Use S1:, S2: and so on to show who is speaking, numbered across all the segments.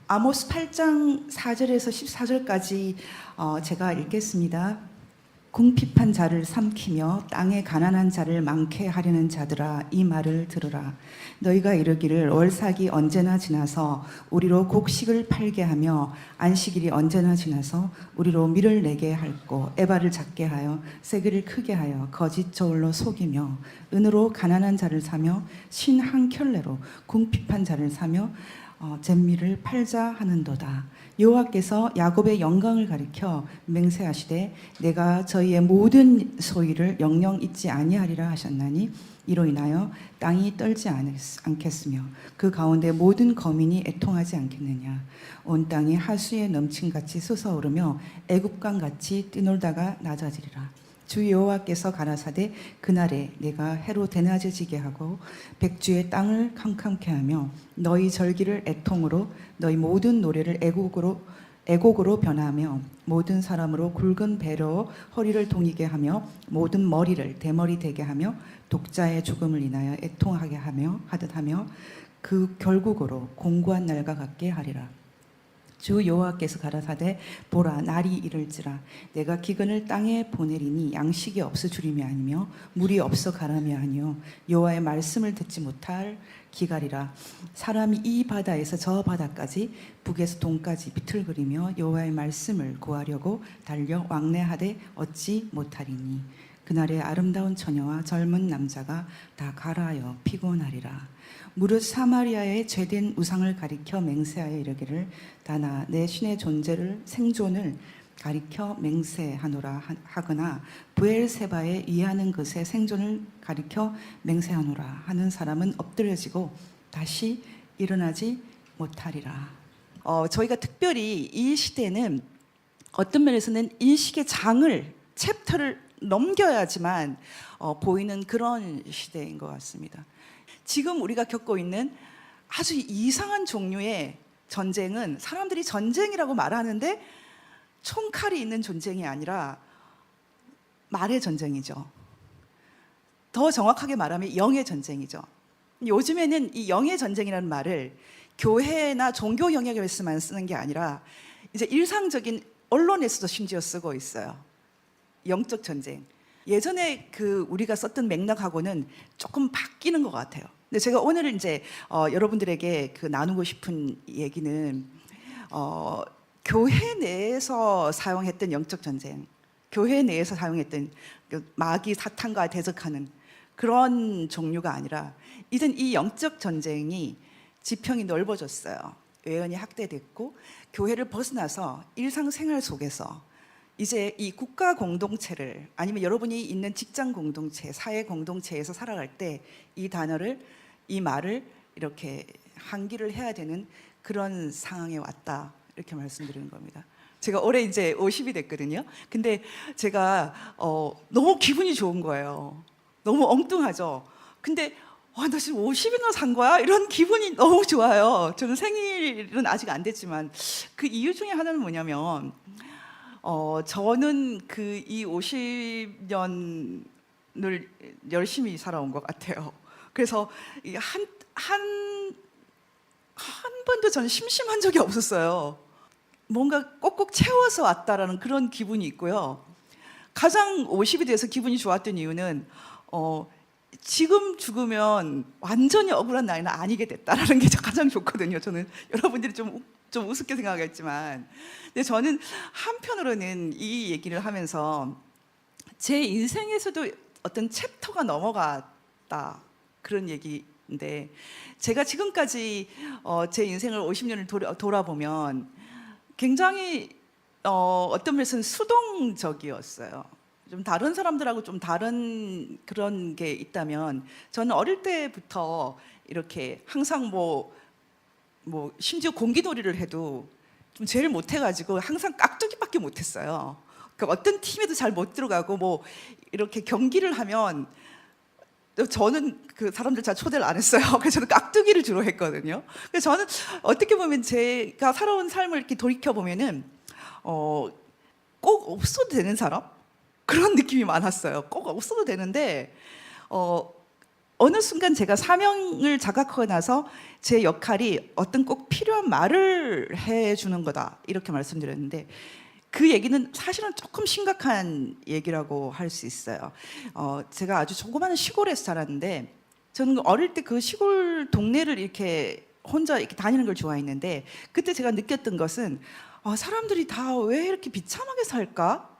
S1: 아모스 8장 4절에서 14절까지 제가 읽겠습니다. 궁핍한 자를 삼키며 땅에 가난한 자를 많게 하려는 자들아, 이 말을 들으라. 너희가 이르기를 월삭이 언제나 지나서 우리로 곡식을 팔게 하며 안식일이 언제나 지나서 우리로 밀을 내게 할고 에바를 작게 하여 세기를 크게 하여 거짓 저울로 속이며 은으로 가난한 자를 사며 신 한 켤레로 궁핍한 자를 사며 잿미를 팔자 하는도다. 여호와께서 야곱의 영광을 가리켜 맹세하시되 내가 저희의 모든 소유를 영영 잊지 아니하리라 하셨나니 이로 인하여 땅이 떨지 않겠으며 그 가운데 모든 거민이 애통하지 않겠느냐. 온 땅이 하수에 넘친같이 솟아오르며 애굽강같이 뛰놀다가 낮아지리라. 주 여호와께서 가라사대 그날에 내가 해로 대낮에지게 하고 백주의 땅을 캄캄케 하며 너희 절기를 애통으로 너희 모든 노래를 애곡으로 변하며 모든 사람으로 굵은 배로 허리를 동이게 하며 모든 머리를 대머리 되게 하며 독자의 죽음을 인하여 애통하게 하듯 하며 그 결국으로 공고한 날과 같게 하리라. 주 여호와께서 가라사대 보라 날이 이를지라 내가 기근을 땅에 보내리니 양식이 없어 주림이 아니며 물이 없어 가람이 아니요 여호와의 말씀을 듣지 못할 기갈이라. 사람이 이 바다에서 저 바다까지 북에서 동까지 비틀거리며 여호와의 말씀을 구하려고 달려 왕래하되 얻지 못하리니 그날에 아름다운 처녀와 젊은 남자가 다 가라하여 피곤하리라. 무릇 사마리아의 죄된 우상을 가리켜 맹세하여 이르기를 다나 내 신의 생존을 가리켜 맹세하노라 하거나 브엘세바에 위하는 것의 생존을 가리켜 맹세하노라 하는 사람은 엎드려지고 다시 일어나지 못하리라. 저희가 특별히 이 시대는 어떤 면에서는 인식의 챕터를 넘겨야지만 보이는 그런 시대인 것 같습니다. 지금 우리가 겪고 있는 아주 이상한 종류의 전쟁은 사람들이 전쟁이라고 말하는데 총칼이 있는 전쟁이 아니라 말의 전쟁이죠. 더 정확하게 말하면 영의 전쟁이죠. 요즘에는 이 영의 전쟁이라는 말을 교회나 종교 영역에서만 쓰는 게 아니라 이제 일상적인 언론에서도 심지어 쓰고 있어요. 영적 전쟁. 예전에 우리가 썼던 맥락하고는 조금 바뀌는 것 같아요. 근데 제가 오늘 이제 여러분들에게 나누고 싶은 얘기는 교회 내에서 사용했던 영적 전쟁, 교회 내에서 사용했던 마귀 사탄과 대적하는 그런 종류가 아니라 이젠 이 영적 전쟁이 지평이 넓어졌어요. 외연이 확대됐고 교회를 벗어나서 일상생활 속에서 이제 이 국가 공동체를 아니면 여러분이 있는 직장 공동체, 사회 공동체에서 살아갈 때 이 말을 이렇게 항기를 해야 되는 그런 상황에 왔다 이렇게 말씀드리는 겁니다. 제가 올해 이제 50이 됐거든요. 근데 제가 너무 기분이 좋은 거예요. 너무 엉뚱하죠. 근데 나 지금 50이나 산 거야? 이런 기분이 너무 좋아요. 저는 생일은 아직 안 됐지만 그 이유 중에 하나는 뭐냐면 저는 이 50년을 열심히 살아온 것 같아요. 그래서 한 번도 저는 심심한 적이 없었어요. 뭔가 꼭꼭 채워서 왔다라는 그런 기분이 있고요. 가장 50이 돼서 기분이 좋았던 이유는 지금 죽으면 완전히 억울한 나이는 아니게 됐다라는 게 가장 좋거든요. 저는 여러분들이 좀 우습게 생각하겠지만, 근데 저는 한편으로는 이 얘기를 하면서 제 인생에서도 어떤 챕터가 넘어갔다 그런 얘기인데, 제가 지금까지 제 인생을 50년을 돌아보면 굉장히 어떤 면에서는 수동적이었어요. 좀 다른 사람들하고 좀 다른 그런 게 있다면, 저는 어릴 때부터 이렇게 항상 심지어 공기놀이를 해도 좀 제일 못해가지고 항상 깍두기밖에 못했어요. 그러니까 어떤 팀에도 잘 못 들어가고 이렇게 경기를 하면 저는 그 사람들 잘 초대를 안 했어요. 그래서 저는 깍두기를 주로 했거든요. 그래서 저는 어떻게 보면 제가 살아온 삶을 이렇게 돌이켜 보면은 꼭 없어도 되는 사람 그런 느낌이 많았어요. 꼭 없어도 되는데 어느 순간 제가 사명을 자각하고 나서 제 역할이 어떤 꼭 필요한 말을 해주는 거다 이렇게 말씀드렸는데, 그 얘기는 사실은 조금 심각한 얘기라고 할 수 있어요. 제가 아주 조그마한 시골에서 자랐는데, 저는 어릴 때 그 시골 동네를 이렇게 혼자 이렇게 다니는 걸 좋아했는데, 그때 제가 느꼈던 것은 사람들이 다 왜 이렇게 비참하게 살까?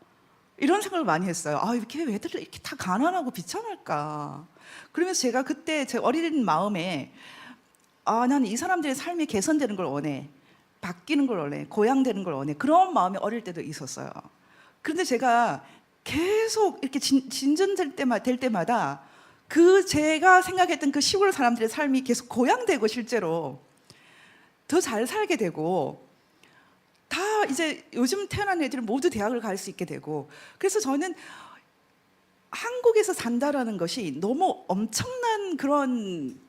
S1: 이런 생각을 많이 했어요. 이렇게 왜들 이렇게 다 가난하고 비참할까? 그러면서 제가 그때 제 어린 마음에 나는 이 사람들의 삶이 개선되는 걸 원해. 바뀌는 걸 원해. 고양되는 걸 원해. 그런 마음이 어릴 때도 있었어요. 그런데 제가 계속 이렇게 진전될 때마다 그 제가 생각했던 그 시골 사람들의 삶이 계속 고양되고 실제로 더 잘 살게 되고, 다 이제 요즘 태어난 애들은 모두 대학을 갈 수 있게 되고, 그래서 저는 한국에서 산다라는 것이 너무 엄청난 그런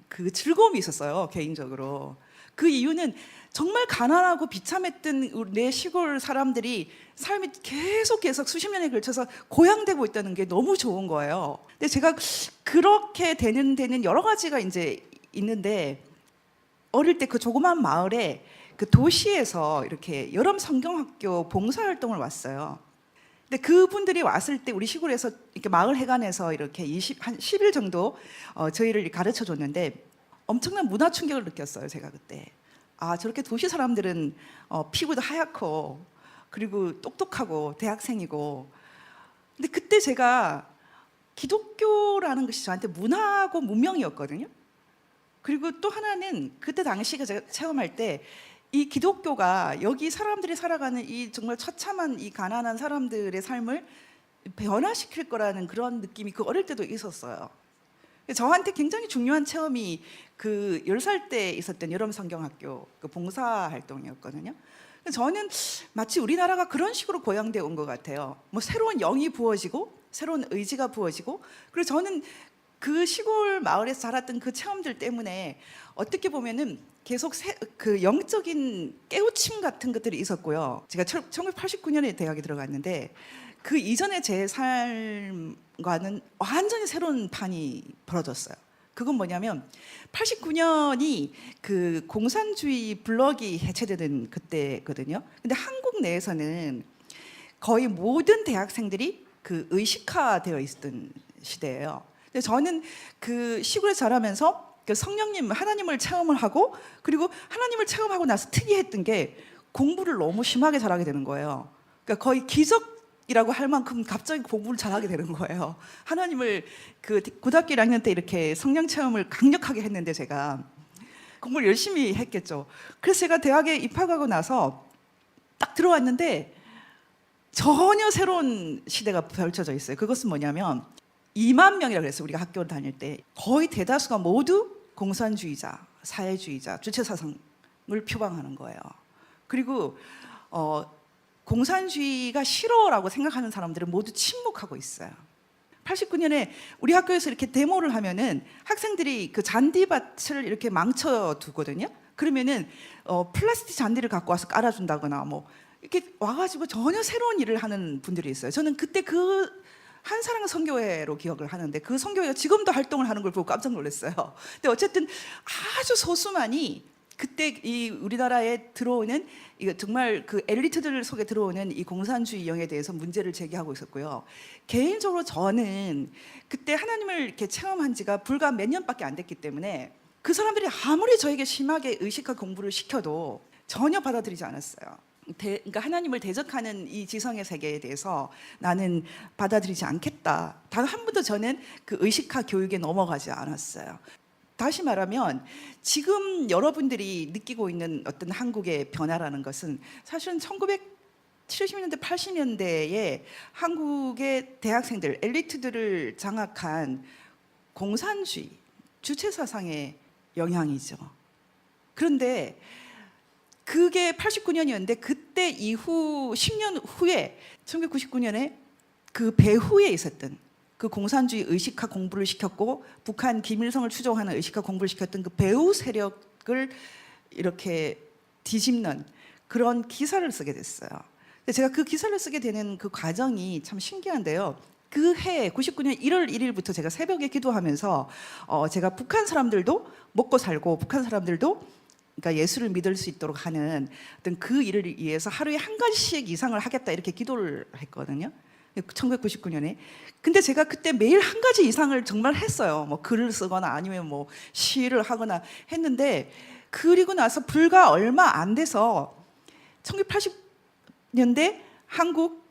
S1: 그 즐거움이 있었어요, 개인적으로. 그 이유는 정말 가난하고 비참했던 내 시골 사람들이 삶이 계속 수십 년에 걸쳐서 고양되고 있다는 게 너무 좋은 거예요. 근데 제가 그렇게 되는 여러 가지가 이제 있는데, 어릴 때 그 조그만 마을에 그 도시에서 이렇게 여름 성경학교 봉사활동을 왔어요. 근데 그분들이 왔을 때 우리 시골에서 이렇게 마을 회관에서 이렇게 한 10일 정도 저희를 가르쳐 줬는데, 엄청난 문화 충격을 느꼈어요, 제가 그때. 저렇게 도시 사람들은 피부도 하얗고 그리고 똑똑하고 대학생이고. 근데 그때 제가 기독교라는 것이 저한테 문화고 문명이었거든요. 그리고 또 하나는 그때 당시에 제가 체험할 때 이 기독교가 여기 사람들이 살아가는 이 정말 처참한 이 가난한 사람들의 삶을 변화시킬 거라는 그런 느낌이 그 어릴 때도 있었어요. 저한테 굉장히 중요한 체험이 그 10살 때 있었던 여름 성경학교 그 봉사활동이었거든요. 저는 마치 우리나라가 그런 식으로 고양되어 온 것 같아요. 뭐 새로운 영이 부어지고 새로운 의지가 부어지고, 그리고 저는 그 시골 마을에서 자랐던 그 체험들 때문에 어떻게 보면은 계속 그 영적인 깨우침 같은 것들이 있었고요. 제가 1989년에 대학에 들어갔는데 그 이전의 제 삶과는 완전히 새로운 판이 벌어졌어요. 그건 뭐냐면 89년이 그 공산주의 블록이 해체되는 그때거든요. 근데 한국 내에서는 거의 모든 대학생들이 그 의식화되어 있었던 시대예요. 근데 저는 그 시골에 자라면서 그 성령님, 하나님을 체험을 하고, 그리고 하나님을 체험하고 나서 특이했던 게 공부를 너무 심하게 잘하게 되는 거예요. 그러니까 거의 기적이라고 할 만큼 갑자기 공부를 잘하게 되는 거예요. 하나님을 그 고등학교 1학년 때 이렇게 성령 체험을 강력하게 했는데 제가 공부를 열심히 했겠죠. 그래서 제가 대학에 입학하고 나서 딱 들어왔는데 전혀 새로운 시대가 펼쳐져 있어요. 그것은 뭐냐면 2만 명이라고 그랬어요. 우리가 학교를 다닐 때 거의 대다수가 모두 공산주의자, 사회주의자, 주체사상을 표방하는 거예요. 그리고 공산주의가 싫어라고 생각하는 사람들은 모두 침묵하고 있어요. 89년에 우리 학교에서 이렇게 데모를 하면은 학생들이 그 잔디밭을 이렇게 망쳐두거든요. 그러면은 플라스틱 잔디를 갖고 와서 깔아준다거나 뭐 이렇게 와가지고 전혀 새로운 일을 하는 분들이 있어요. 저는 그때 그 한사랑 선교회로 기억을 하는데 그 선교회가 지금도 활동을 하는 걸 보고 깜짝 놀랐어요. 근데 어쨌든 아주 소수만이 그때 이 우리나라에 들어오는 이거 정말 그 엘리트들 속에 들어오는 이 공산주의 영에 대해서 문제를 제기하고 있었고요. 개인적으로 저는 그때 하나님을 이렇게 체험한 지가 불과 몇 년밖에 안 됐기 때문에 그 사람들이 아무리 저에게 심하게 의식화 공부를 시켜도 전혀 받아들이지 않았어요. 그러니까 하나님을 대적하는 이 지성의 세계에 대해서 나는 받아들이지 않겠다. 단 한 번도 저는 그 의식화 교육에 넘어가지 않았어요. 다시 말하면 지금 여러분들이 느끼고 있는 어떤 한국의 변화라는 것은 사실은 1970년대, 80년대에 한국의 대학생들, 엘리트들을 장악한 공산주의, 주체사상의 영향이죠. 그런데 그게 89년이었는데 그때 이후 10년 후에 1999년에 그 배후에 있었던 그 공산주의 의식화 공부를 시켰고 북한 김일성을 추종하는 의식화 공부를 시켰던 그 배후 세력을 이렇게 뒤집는 그런 기사를 쓰게 됐어요. 근데 제가 그 기사를 쓰게 되는 그 과정이 참 신기한데요. 그 해 99년 1월 1일부터 제가 새벽에 기도하면서 제가 북한 사람들도 먹고 살고 북한 사람들도 그러니까 예수를 믿을 수 있도록 하는 어떤 그 일을 위해서 하루에 한 가지씩 이상을 하겠다 이렇게 기도를 했거든요. 1999년에. 근데 제가 그때 매일 한 가지 이상을 정말 했어요. 뭐 글을 쓰거나 아니면 뭐 시를 하거나 했는데, 그리고 나서 불과 얼마 안 돼서 1980년대 한국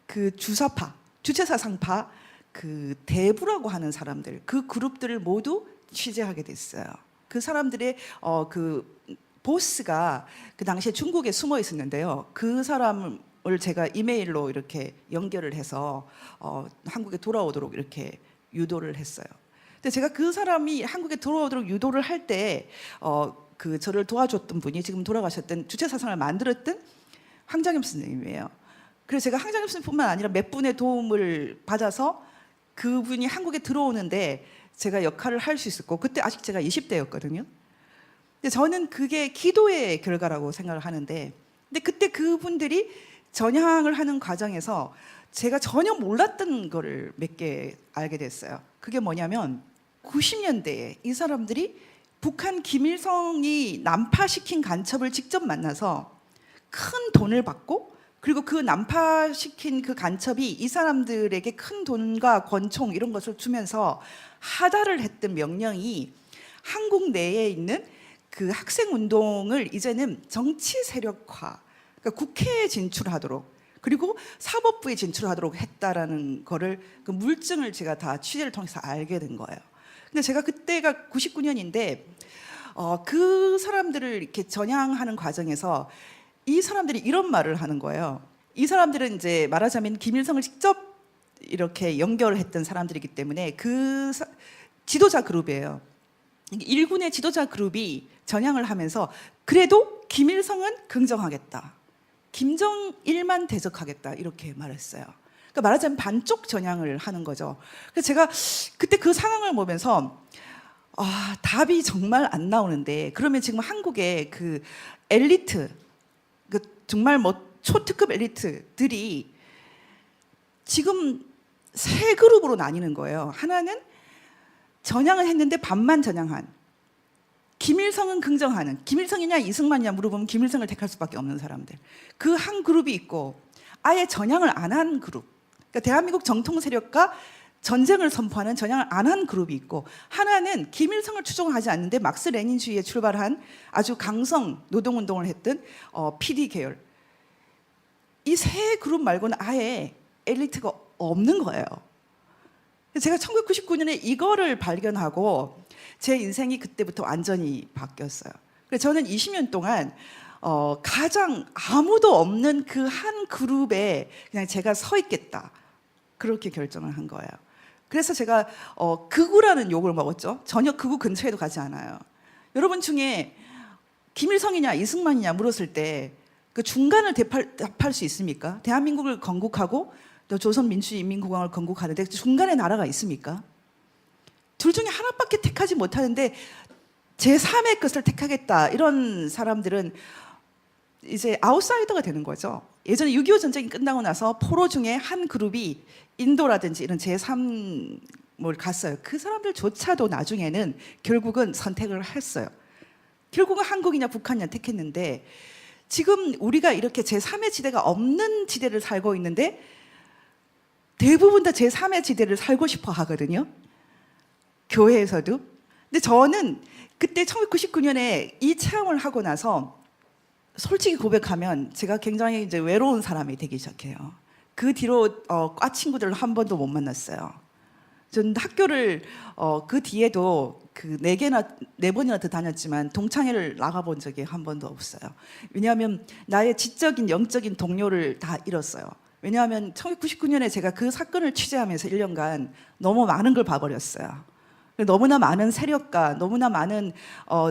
S1: 그 주사파, 주체사상파 그 대부라고 하는 사람들, 그 그룹들을 모두 취재하게 됐어요. 그 사람들의 그 보스가 그 당시에 중국에 숨어 있었는데요. 그 사람을 제가 이메일로 이렇게 연결을 해서 한국에 돌아오도록 이렇게 유도를 했어요. 근데 제가 그 사람이 한국에 돌아오도록 유도를 할 때 그 저를 도와줬던 분이 지금 돌아가셨던 주체사상을 만들었던 황장엽 선생님이에요. 그래서 제가 황장엽 선생님뿐만 아니라 몇 분의 도움을 받아서 그분이 한국에 들어오는데 제가 역할을 할 수 있었고, 그때 아직 제가 20대였거든요. 근데 저는 그게 기도의 결과라고 생각을 하는데, 근데 그때 그분들이 전향을 하는 과정에서 제가 전혀 몰랐던 거를 몇 개 알게 됐어요. 그게 뭐냐면 90년대에 이 사람들이 북한 김일성이 난파시킨 간첩을 직접 만나서 큰 돈을 받고, 그리고 그 난파시킨 그 간첩이 이 사람들에게 큰 돈과 권총 이런 것을 주면서 하달을 했던 명령이 한국 내에 있는 그 학생 운동을 이제는 정치 세력화, 그러니까 국회에 진출하도록, 그리고 사법부에 진출하도록 했다라는 거를, 그 물증을 제가 다 취재를 통해서 알게 된 거예요. 근데 제가 그때가 99년인데 그 사람들을 이렇게 전향하는 과정에서 이 사람들이 이런 말을 하는 거예요. 이 사람들은 이제 말하자면 김일성을 직접 이렇게 연결을 했던 사람들이기 때문에 그 지도자 그룹이에요. 일군의 지도자 그룹이 전향을 하면서 그래도 김일성은 긍정하겠다, 김정일만 대적하겠다 이렇게 말했어요. 그러니까 말하자면 반쪽 전향을 하는 거죠. 그래서 제가 그때 그 상황을 보면서 답이 정말 안 나오는데, 그러면 지금 한국의 그 엘리트, 그 정말 뭐 초특급 엘리트들이 지금 세 그룹으로 나뉘는 거예요. 하나는 전향을 했는데 반만 전향한, 김일성은 긍정하는, 김일성이냐 이승만이냐 물어보면 김일성을 택할 수밖에 없는 사람들, 그 한 그룹이 있고, 아예 전향을 안 한 그룹, 그러니까 대한민국 정통 세력과 전쟁을 선포하는 전향을 안 한 그룹이 있고, 하나는 김일성을 추종하지 않는데 막스 레닌주의에 출발한 아주 강성 노동운동을 했던 PD 계열, 이 세 그룹 말고는 아예 엘리트가 없는 거예요. 제가 1999년에 이거를 발견하고 제 인생이 그때부터 완전히 바뀌었어요. 그래서 저는 20년 동안 가장 아무도 없는 그 한 그룹에 그냥 제가 서 있겠다, 그렇게 결정을 한 거예요. 그래서 제가 극우라는 욕을 먹었죠. 전혀 극우 근처에도 가지 않아요. 여러분 중에 김일성이냐 이승만이냐 물었을 때 그 중간을 답할 수 있습니까? 대한민국을 건국하고 또 조선민주인민공화국을 건국하는데 중간에 나라가 있습니까? 둘 중에 하나밖에 택하지 못하는데 제3의 것을 택하겠다, 이런 사람들은 이제 아웃사이더가 되는 거죠. 예전에 6.25 전쟁이 끝나고 나서 포로 중에 한 그룹이 인도라든지 이런 제3을 갔어요. 그 사람들조차도 나중에는 결국은 선택을 했어요. 결국은 한국이냐 북한이냐 택했는데, 지금 우리가 이렇게 제3의 지대가 없는 지대를 살고 있는데 대부분 다 제3의 지대를 살고 싶어 하거든요, 교회에서도. 근데 저는 그때 1999년에 이 체험을 하고 나서 솔직히 고백하면 제가 굉장히 이제 외로운 사람이 되기 시작해요. 그 뒤로 과 친구들을 한 번도 못 만났어요. 전 학교를 그 뒤에도 그 4번이나 더 다녔지만 동창회를 나가본 적이 한 번도 없어요. 왜냐하면 나의 지적인 영적인 동료를 다 잃었어요. 왜냐하면 1999년에 제가 그 사건을 취재하면서 1년간 너무 많은 걸 봐버렸어요. 너무나 많은 세력과 너무나 많은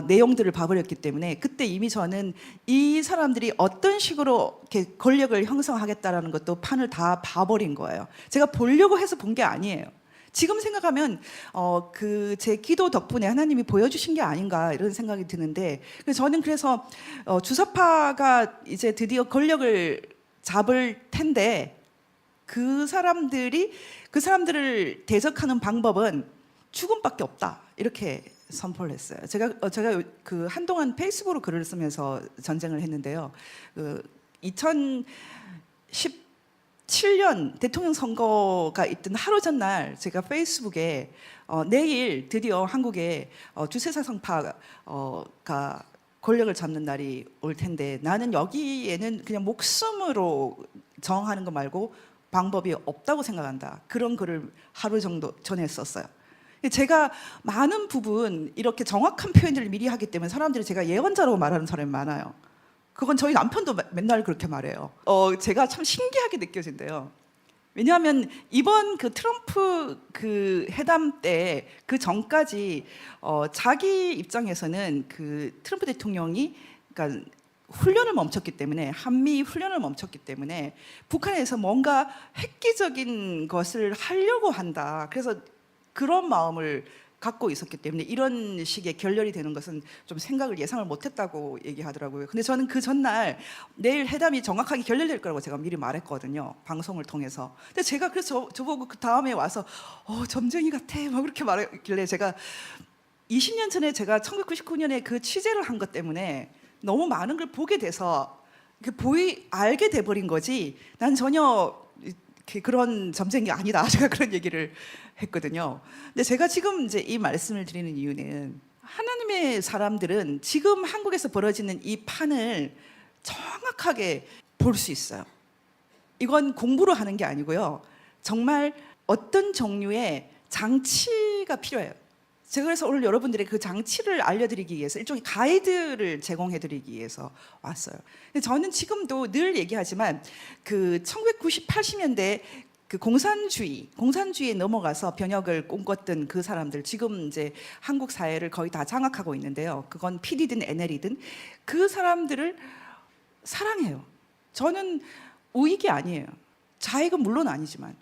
S1: 내용들을 봐버렸기 때문에 그때 이미 저는 이 사람들이 어떤 식으로 이렇게 권력을 형성하겠다라는 것도 판을 다 봐버린 거예요. 제가 보려고 해서 본 게 아니에요. 지금 생각하면 그 제 기도 덕분에 하나님이 보여주신 게 아닌가 이런 생각이 드는데, 저는 그래서 주사파가 이제 드디어 권력을 잡을 텐데 그 사람들을 대적하는 방법은 죽음밖에 없다 이렇게 선포를 했어요. 제가 그 한동안 페이스북으로 글을 쓰면서 전쟁을 했는데요. 그 2017년 대통령 선거가 있던 하루 전날 제가 페이스북에 내일 드디어 한국에 주세사상파가 권력을 잡는 날이 올 텐데 나는 여기에는 그냥 목숨으로 저항하는 거 말고 방법이 없다고 생각한다. 그런 글을 하루 정도 전에 썼어요. 제가 많은 부분 이렇게 정확한 표현들을 미리 하기 때문에 사람들이 제가 예언자라고 말하는 사람이 많아요. 그건 저희 남편도 맨날 그렇게 말해요. 제가 참 신기하게 느껴진대요. 왜냐하면 이번 그 트럼프 그 회담 때 그 전까지 자기 입장에서는 그 트럼프 대통령이 그러니까 훈련을 멈췄기 때문에 한미 훈련을 멈췄기 때문에 북한에서 뭔가 획기적인 것을 하려고 한다. 그래서 그런 마음을 갖고 있었기 때문에 이런 식의 결렬이 되는 것은 좀 생각을 예상을 못했다고 얘기하더라고요. 근데 저는 그 전날 내일 회담이 정확하게 결렬될 거라고 제가 미리 말했거든요. 방송을 통해서. 근데 제가 그래서 저보고 그 다음에 와서 점쟁이 같아 막 그렇게 말했길래 제가 20년 전에 제가 1999년에 그 취재를 한 것 때문에 너무 많은 걸 보게 돼서 알게 돼버린 거지. 난 전혀 그런 점쟁이 아니다. 제가 그런 얘기를 했거든요. 근데 제가 지금 이제 이 말씀을 드리는 이유는 하나님의 사람들은 지금 한국에서 벌어지는 이 판을 정확하게 볼 수 있어요. 이건 공부로 하는 게 아니고요. 정말 어떤 종류의 장치가 필요해요. 제가 그래서 오늘 여러분들의 그 장치를 알려드리기 위해서 일종의 가이드를 제공해드리기 위해서 왔어요. 근데 저는 지금도 늘 얘기하지만 그 1990, 80년대 그 공산주의에 넘어가서 병역을 꿈꿨던 그 사람들 지금 이제 한국 사회를 거의 다 장악하고 있는데요. 그건 PD든 NL이든 그 사람들을 사랑해요. 저는 우익이 아니에요. 좌익은 물론 아니지만.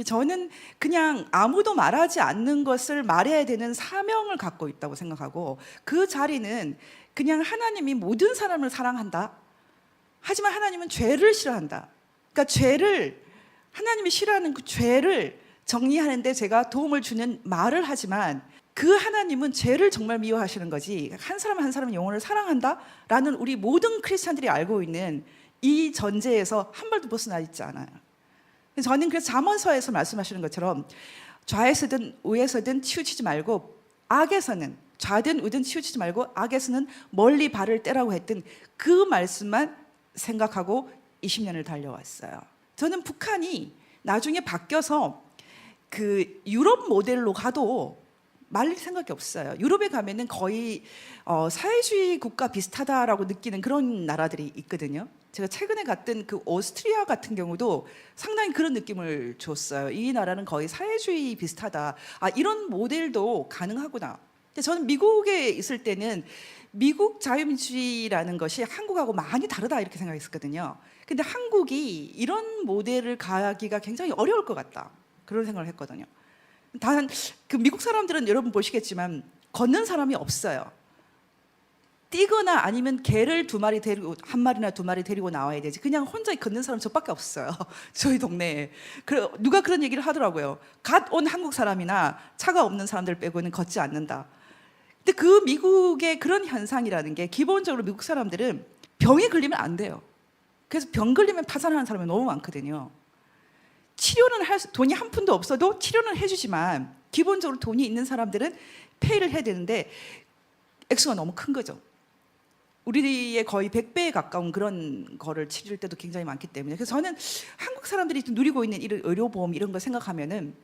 S1: 저는 그냥 아무도 말하지 않는 것을 말해야 되는 사명을 갖고 있다고 생각하고 그 자리는 그냥 하나님이 모든 사람을 사랑한다. 하지만 하나님은 죄를 싫어한다. 그러니까 하나님이 싫어하는 그 죄를 정리하는데 제가 도움을 주는 말을 하지만 그 하나님은 죄를 정말 미워하시는 거지 한 사람 한 사람은 영혼을 사랑한다라는 우리 모든 크리스찬들이 알고 있는 이 전제에서 한 발도 벗어나 있지 않아요. 저는 그래서 잠언서에서 말씀하시는 것처럼 좌에서든 우에서든 치우치지 말고 악에서는 좌든 우든 치우치지 말고 악에서는 멀리 발을 떼라고 했던 그 말씀만 생각하고 20년을 달려왔어요. 저는 북한이 나중에 바뀌어서 그 유럽 모델로 가도 말릴 생각이 없어요. 유럽에 가면은 거의 사회주의 국가 비슷하다라고 느끼는 그런 나라들이 있거든요. 제가 최근에 갔던 그 오스트리아 같은 경우도 상당히 그런 느낌을 줬어요. 이 나라는 거의 사회주의 비슷하다. 이런 모델도 가능하구나. 근데 저는 미국에 있을 때는 미국 자유민주주의라는 것이 한국하고 많이 다르다 이렇게 생각했었거든요. 근데 한국이 이런 모델을 가기가 굉장히 어려울 것 같다. 그런 생각을 했거든요. 단 그 미국 사람들은 여러분 보시겠지만 걷는 사람이 없어요. 뛰거나 아니면 개를 한 마리나 두 마리 데리고 나와야 되지. 그냥 혼자 걷는 사람 저밖에 없어요. 저희 동네에. 누가 그런 얘기를 하더라고요. 갓 온 한국 사람이나 차가 없는 사람들 빼고는 걷지 않는다. 근데 그 미국의 그런 현상이라는 게 기본적으로 미국 사람들은 병에 걸리면 안 돼요. 그래서 병 걸리면 파산하는 사람이 너무 많거든요. 치료는 돈이 한 푼도 없어도 치료는 해주지만 기본적으로 돈이 있는 사람들은 페이를 해야 되는데 액수가 너무 큰 거죠. 우리의 거의 100배에 가까운 그런 거를 치를 때도 굉장히 많기 때문에 그래서 저는 한국 사람들이 누리고 있는 이런 의료보험 이런 거 생각하면은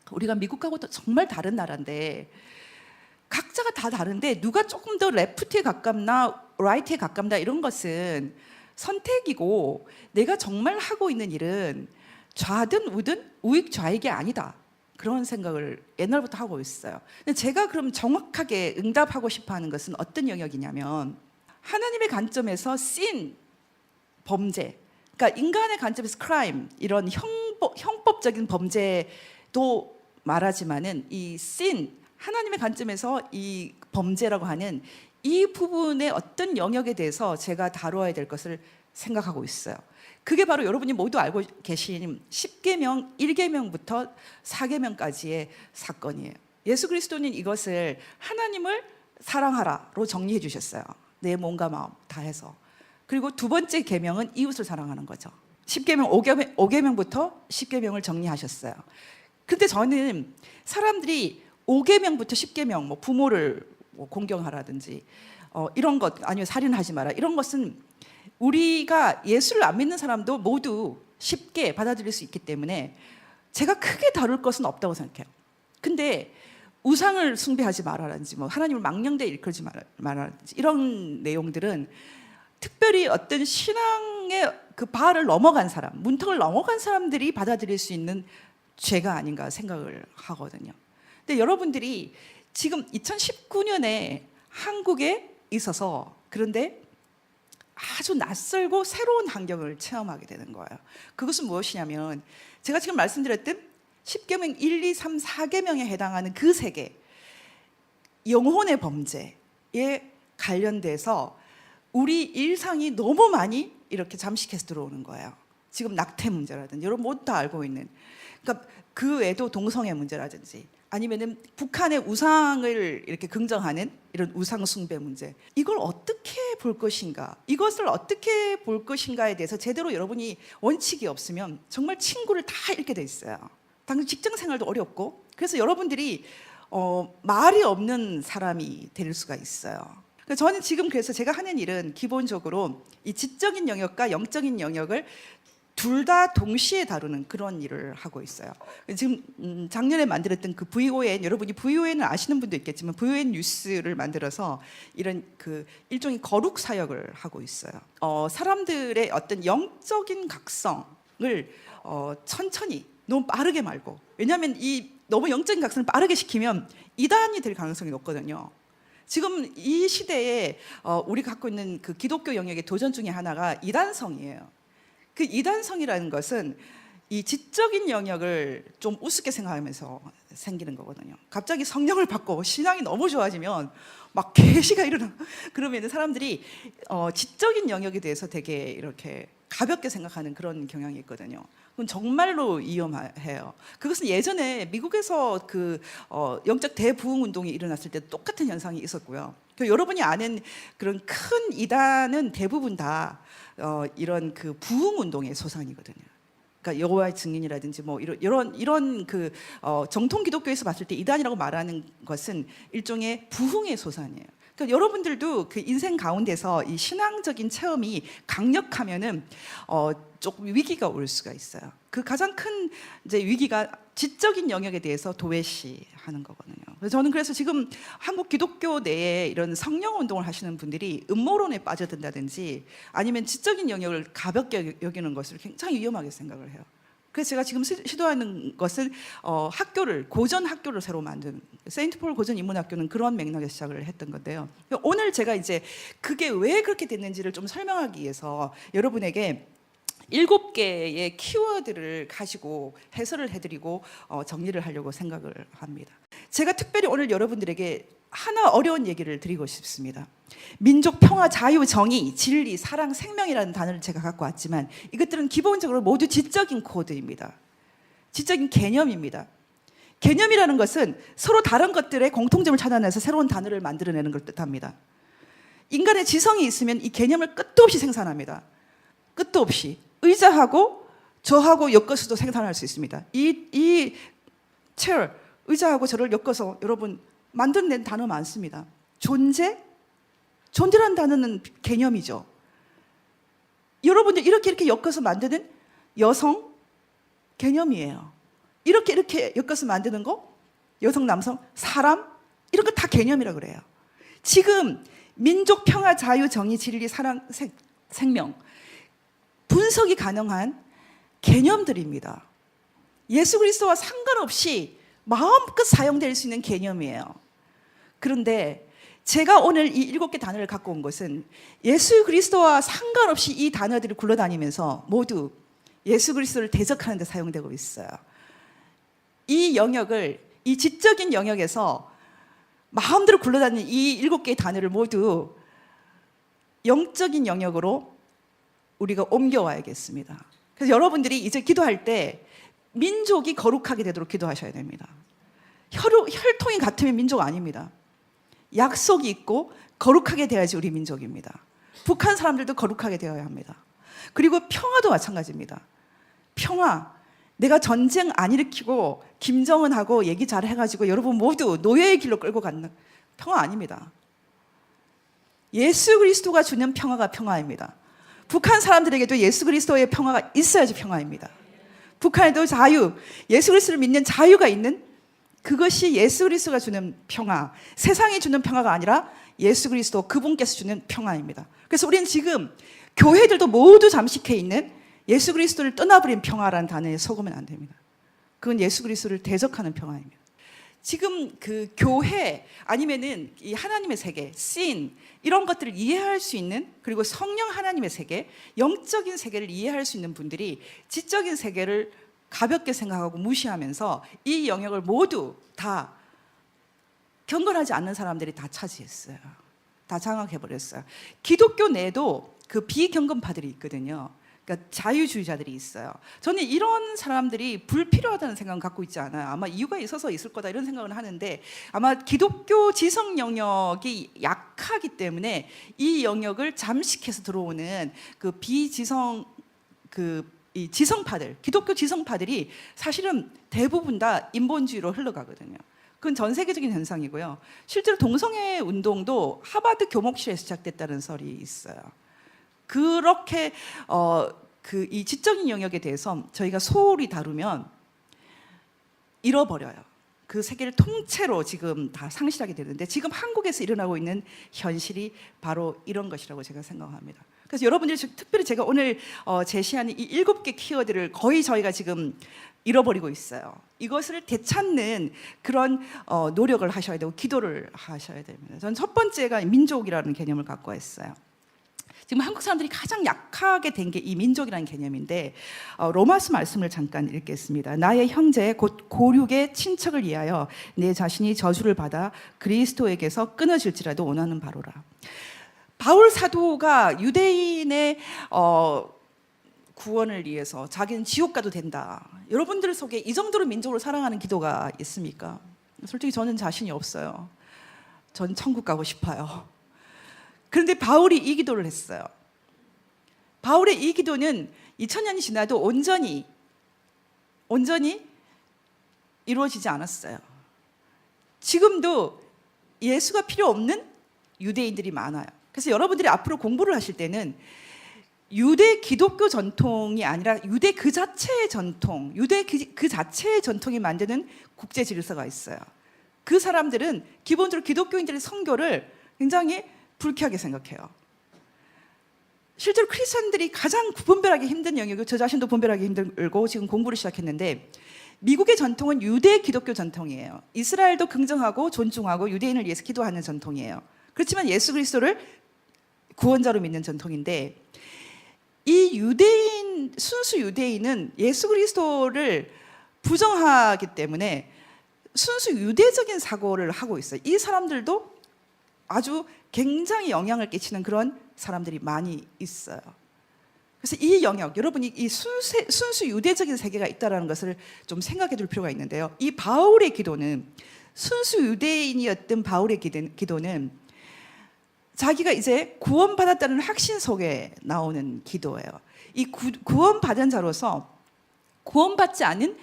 S1: 우리가 미국하고도 정말 다른 나라인데 각자가 다 다른데 누가 조금 더 레프트에 가깝나 라이트에 가깝나 이런 것은 선택이고 내가 정말 하고 있는 일은 좌든 우든 우익 좌익이 아니다. 그런 생각을 옛날부터 하고 있어요. 근데 제가 그럼 정확하게 응답하고 싶어 하는 것은 어떤 영역이냐면 하나님의 관점에서 sin, 범죄, 그러니까 인간의 관점에서 crime, 이런 형법적인 범죄도 말하지만은 이 sin, 하나님의 관점에서 이 범죄라고 하는 이 부분의 어떤 영역에 대해서 제가 다루어야 될 것을 생각하고 있어요. 그게 바로 여러분이 모두 알고 계신 10계명 1계명부터 4계명까지의 사건이에요. 예수 그리스도는 이것을 하나님을 사랑하라로 정리해 주셨어요. 내 몸과 마음 다 해서. 그리고 두 번째 계명은 이웃을 사랑하는 거죠. 10계명 5계명부터 10계명을 정리하셨어요. 근데 저는 사람들이 5계명부터 10계명 뭐 부모를 뭐 공경하라든지 이런 것 아니면 살인하지 마라 이런 것은 우리가 예수를 안 믿는 사람도 모두 쉽게 받아들일 수 있기 때문에 제가 크게 다룰 것은 없다고 생각해요. 근데 우상을 숭배하지 말아라든지 뭐 하나님을 망령되이 일컬지 말아라든지 이런 내용들은 특별히 어떤 신앙의 그 바를 넘어간 사람, 문턱을 넘어간 사람들이 받아들일 수 있는 죄가 아닌가 생각을 하거든요. 근데 여러분들이 지금 2019년에 한국에 있어서 그런데 아주 낯설고 새로운 환경을 체험하게 되는 거예요. 그것은 무엇이냐면 제가 지금 말씀드렸던 10계명 1, 2, 3, 4계명에 해당하는 그 세 개 영혼의 범죄에 관련돼서 우리 일상이 너무 많이 이렇게 잠식해서 들어오는 거예요. 지금 낙태 문제라든지 여러분 모두 다 알고 있는, 그러니까 그 외에도 동성애 문제라든지 아니면은 북한의 우상을 이렇게 긍정하는 이런 우상 숭배 문제, 이걸 어떻게 볼 것인가, 이것을 어떻게 볼 것인가에 대해서 제대로 여러분이 원칙이 없으면 정말 친구를 다 잃게 돼 있어요. 당장 직장 생활도 어렵고, 그래서 여러분들이 말이 없는 사람이 될 수가 있어요. 저는 지금 그래서 제가 하는 일은 기본적으로 이 지적인 영역과 영적인 영역을 둘 다 동시에 다루는 그런 일을 하고 있어요. 지금 작년에 만들었던 그 VON, 여러분이 VON을 아시는 분도 있겠지만 VON 뉴스를 만들어서 이런 그 일종의 거룩 사역을 하고 있어요. 사람들의 어떤 영적인 각성을 천천히 너무 빠르게 말고, 왜냐하면 이 너무 영적인 각성을 빠르게 시키면 이단이 될 가능성이 높거든요. 지금 이 시대에 우리가 갖고 있는 그 기독교 영역의 도전 중에 하나가 이단성이에요. 그 이단성이라는 것은 이 지적인 영역을 좀 우습게 생각하면서 생기는 거거든요. 갑자기 성령을 받고 신앙이 너무 좋아지면 막 계시가 일어나. 그러면 사람들이 지적인 영역에 대해서 되게 이렇게 가볍게 생각하는 그런 경향이 있거든요. 그건 정말로 위험해요. 그것은 예전에 미국에서 그 영적 대부흥 운동이 일어났을 때 똑같은 현상이 있었고요. 여러분이 아는 그런 큰 이단은 대부분 다 이런 그 부흥 운동의 소산이거든요. 그러니까 여호와의 증인이라든지 뭐 이런 그 정통 기독교에서 봤을 때 이단이라고 말하는 것은 일종의 부흥의 소산이에요. 그러니까 여러분들도 그 인생 가운데서 이 신앙적인 체험이 강력하면은 조금 위기가 올 수가 있어요. 그 가장 큰 이제 위기가 지적인 영역에 대해서 도외시하는 거거든요. 그래서 지금 한국 기독교 내에 이런 성령 운동을 하시는 분들이 음모론에 빠져든다든지 아니면 지적인 영역을 가볍게 여기는 것을 굉장히 위험하게 생각을 해요. 그래서 제가 지금 시도하는 것은 고전 학교를 새로 만든 세인트폴 고전 인문학교는 그런 맥락에서 시작을 했던 건데요. 오늘 제가 이제 그게 왜 그렇게 됐는지를 좀 설명하기 위해서 여러분에게 7개의 키워드를 가지고 해설을 해드리고 정리를 하려고 생각을 합니다. 제가 특별히 오늘 여러분들에게 하나 어려운 얘기를 드리고 싶습니다. 민족, 평화, 자유, 정의, 진리, 사랑, 생명이라는 단어를 제가 갖고 왔지만 이것들은 기본적으로 모두 지적인 코드입니다. 지적인 개념입니다. 개념이라는 것은 서로 다른 것들의 공통점을 찾아내서 새로운 단어를 만들어내는 걸 뜻합니다. 인간의 지성이 있으면 이 개념을 끝도 없이 생산합니다. 끝도 없이. 의자하고 저하고 엮어서도 생산할 수 있습니다. 이 chair, 의자하고 저를 엮어서 여러분 만들어낸 단어 많습니다. 존재라는 단어는 개념이죠. 여러분들 이렇게 엮어서 만드는 여성 개념이에요. 이렇게 엮어서 만드는 거 여성, 남성, 사람 이런 거 다 개념이라고 그래요. 지금 민족, 평화, 자유, 정의, 진리, 사랑, 생명 분석이 가능한 개념들입니다. 예수 그리스도와 상관없이 마음껏 사용될 수 있는 개념이에요. 그런데 제가 오늘 이 7개 단어를 갖고 온 것은 예수 그리스도와 상관없이 이 단어들이 굴러다니면서 모두 예수 그리스도를 대적하는 데 사용되고 있어요. 이 영역을, 이 지적인 영역에서 마음대로 굴러다니는 이 7개의 단어를 모두 영적인 영역으로 우리가 옮겨와야겠습니다. 그래서 여러분들이 이제 기도할 때 민족이 거룩하게 되도록 기도하셔야 됩니다. 혈통이 같으면 민족 아닙니다. 약속이 있고 거룩하게 돼야지 우리 민족입니다. 북한 사람들도 거룩하게 되어야 합니다. 그리고 평화도 마찬가지입니다. 평화, 내가 전쟁 안 일으키고 김정은하고 얘기 잘 해가지고 여러분 모두 노예의 길로 끌고 가는 평화 아닙니다. 예수 그리스도가 주는 평화가 평화입니다. 북한 사람들에게도 예수 그리스도의 평화가 있어야지 평화입니다. 북한에도 자유, 예수 그리스도를 믿는 자유가 있는, 그것이 예수 그리스도가 주는 평화, 세상이 주는 평화가 아니라 예수 그리스도 그분께서 주는 평화입니다. 그래서 우리는 지금 교회들도 모두 잠식해 있는 예수 그리스도를 떠나버린 평화라는 단어에 속으면 안 됩니다. 그건 예수 그리스도를 대적하는 평화입니다. 지금 그 교회 아니면은 이 하나님의 세계, 씬 이런 것들을 이해할 수 있는, 그리고 성령 하나님의 세계, 영적인 세계를 이해할 수 있는 분들이 지적인 세계를 가볍게 생각하고 무시하면서 이 영역을 모두 다 경건하지 않는 사람들이 다 차지했어요. 다 장악해버렸어요. 기독교 내에도 그 비경건파들이 있거든요. 그러니까 자유주의자들이 있어요. 저는 이런 사람들이 불필요하다는 생각은 갖고 있지 않아요. 아마 이유가 있어서 있을 거다 이런 생각을 하는데, 아마 기독교 지성 영역이 약하기 때문에 이 영역을 잠식해서 들어오는 그 비지성, 이 지성파들, 기독교 지성파들이 사실은 대부분 다 인본주의로 흘러가거든요. 그건 전 세계적인 현상이고요. 실제로 동성애 운동도 하버드 교목실에서 시작됐다는 설이 있어요. 그렇게 이 지적인 영역에 대해서 저희가 소홀히 다루면 잃어버려요. 그 세계를 통째로 지금 다 상실하게 되는데, 지금 한국에서 일어나고 있는 현실이 바로 이런 것이라고 제가 생각합니다. 그래서 여러분들이 특별히 제가 오늘 제시하는 이 7개 키워드를 거의 저희가 지금 잃어버리고 있어요. 이것을 되찾는 그런 노력을 하셔야 되고 기도를 하셔야 됩니다. 저는 첫 번째가 민족이라는 개념을 갖고 왔어요. 지금 한국 사람들이 가장 약하게 된 게 이 민족이라는 개념인데, 로마서 말씀을 잠깐 읽겠습니다. 나의 형제 곧 고륙의 친척을 위하여 내 자신이 저주를 받아 그리스도에게서 끊어질지라도 원하는 바로라. 바울 사도가 유대인의 구원을 위해서 자기는 지옥 가도 된다. 여러분들 속에 이 정도로 민족을 사랑하는 기도가 있습니까? 솔직히 저는 자신이 없어요. 전 천국 가고 싶어요. 그런데 바울이 이 기도를 했어요. 바울의 이 기도는 2000년이 지나도 온전히 이루어지지 않았어요. 지금도 예수가 필요 없는 유대인들이 많아요. 그래서 여러분들이 앞으로 공부를 하실 때는 유대 기독교 전통이 아니라 유대 그 자체의 전통, 유대 그 자체의 전통이 만드는 국제 질서가 있어요. 그 사람들은 기본적으로 기독교인들의 선교를 굉장히 불쾌하게 생각해요. 실제로 크리스천들이 가장 분별하기 힘든 영역이고, 저 자신도 분별하기 힘들고 지금 공부를 시작했는데, 미국의 전통은 유대 기독교 전통이에요. 이스라엘도 긍정하고 존중하고 유대인을 위해서 기도하는 전통이에요. 그렇지만 예수 그리스도를 구원자로 믿는 전통인데, 이 유대인, 순수 유대인은 예수 그리스도를 부정하기 때문에 순수 유대적인 사고를 하고 있어요. 이 사람들도 아주 굉장히 영향을 끼치는 그런 사람들이 많이 있어요. 그래서 이 영역, 여러분이 이 순수 유대적인 세계가 있다는 것을 좀 생각해 둘 필요가 있는데요. 이 바울의 기도는, 순수 유대인이었던 바울의 기도는 자기가 이제 구원받았다는 확신 속에 나오는 기도예요. 이 구원받은 자로서 구원받지 않은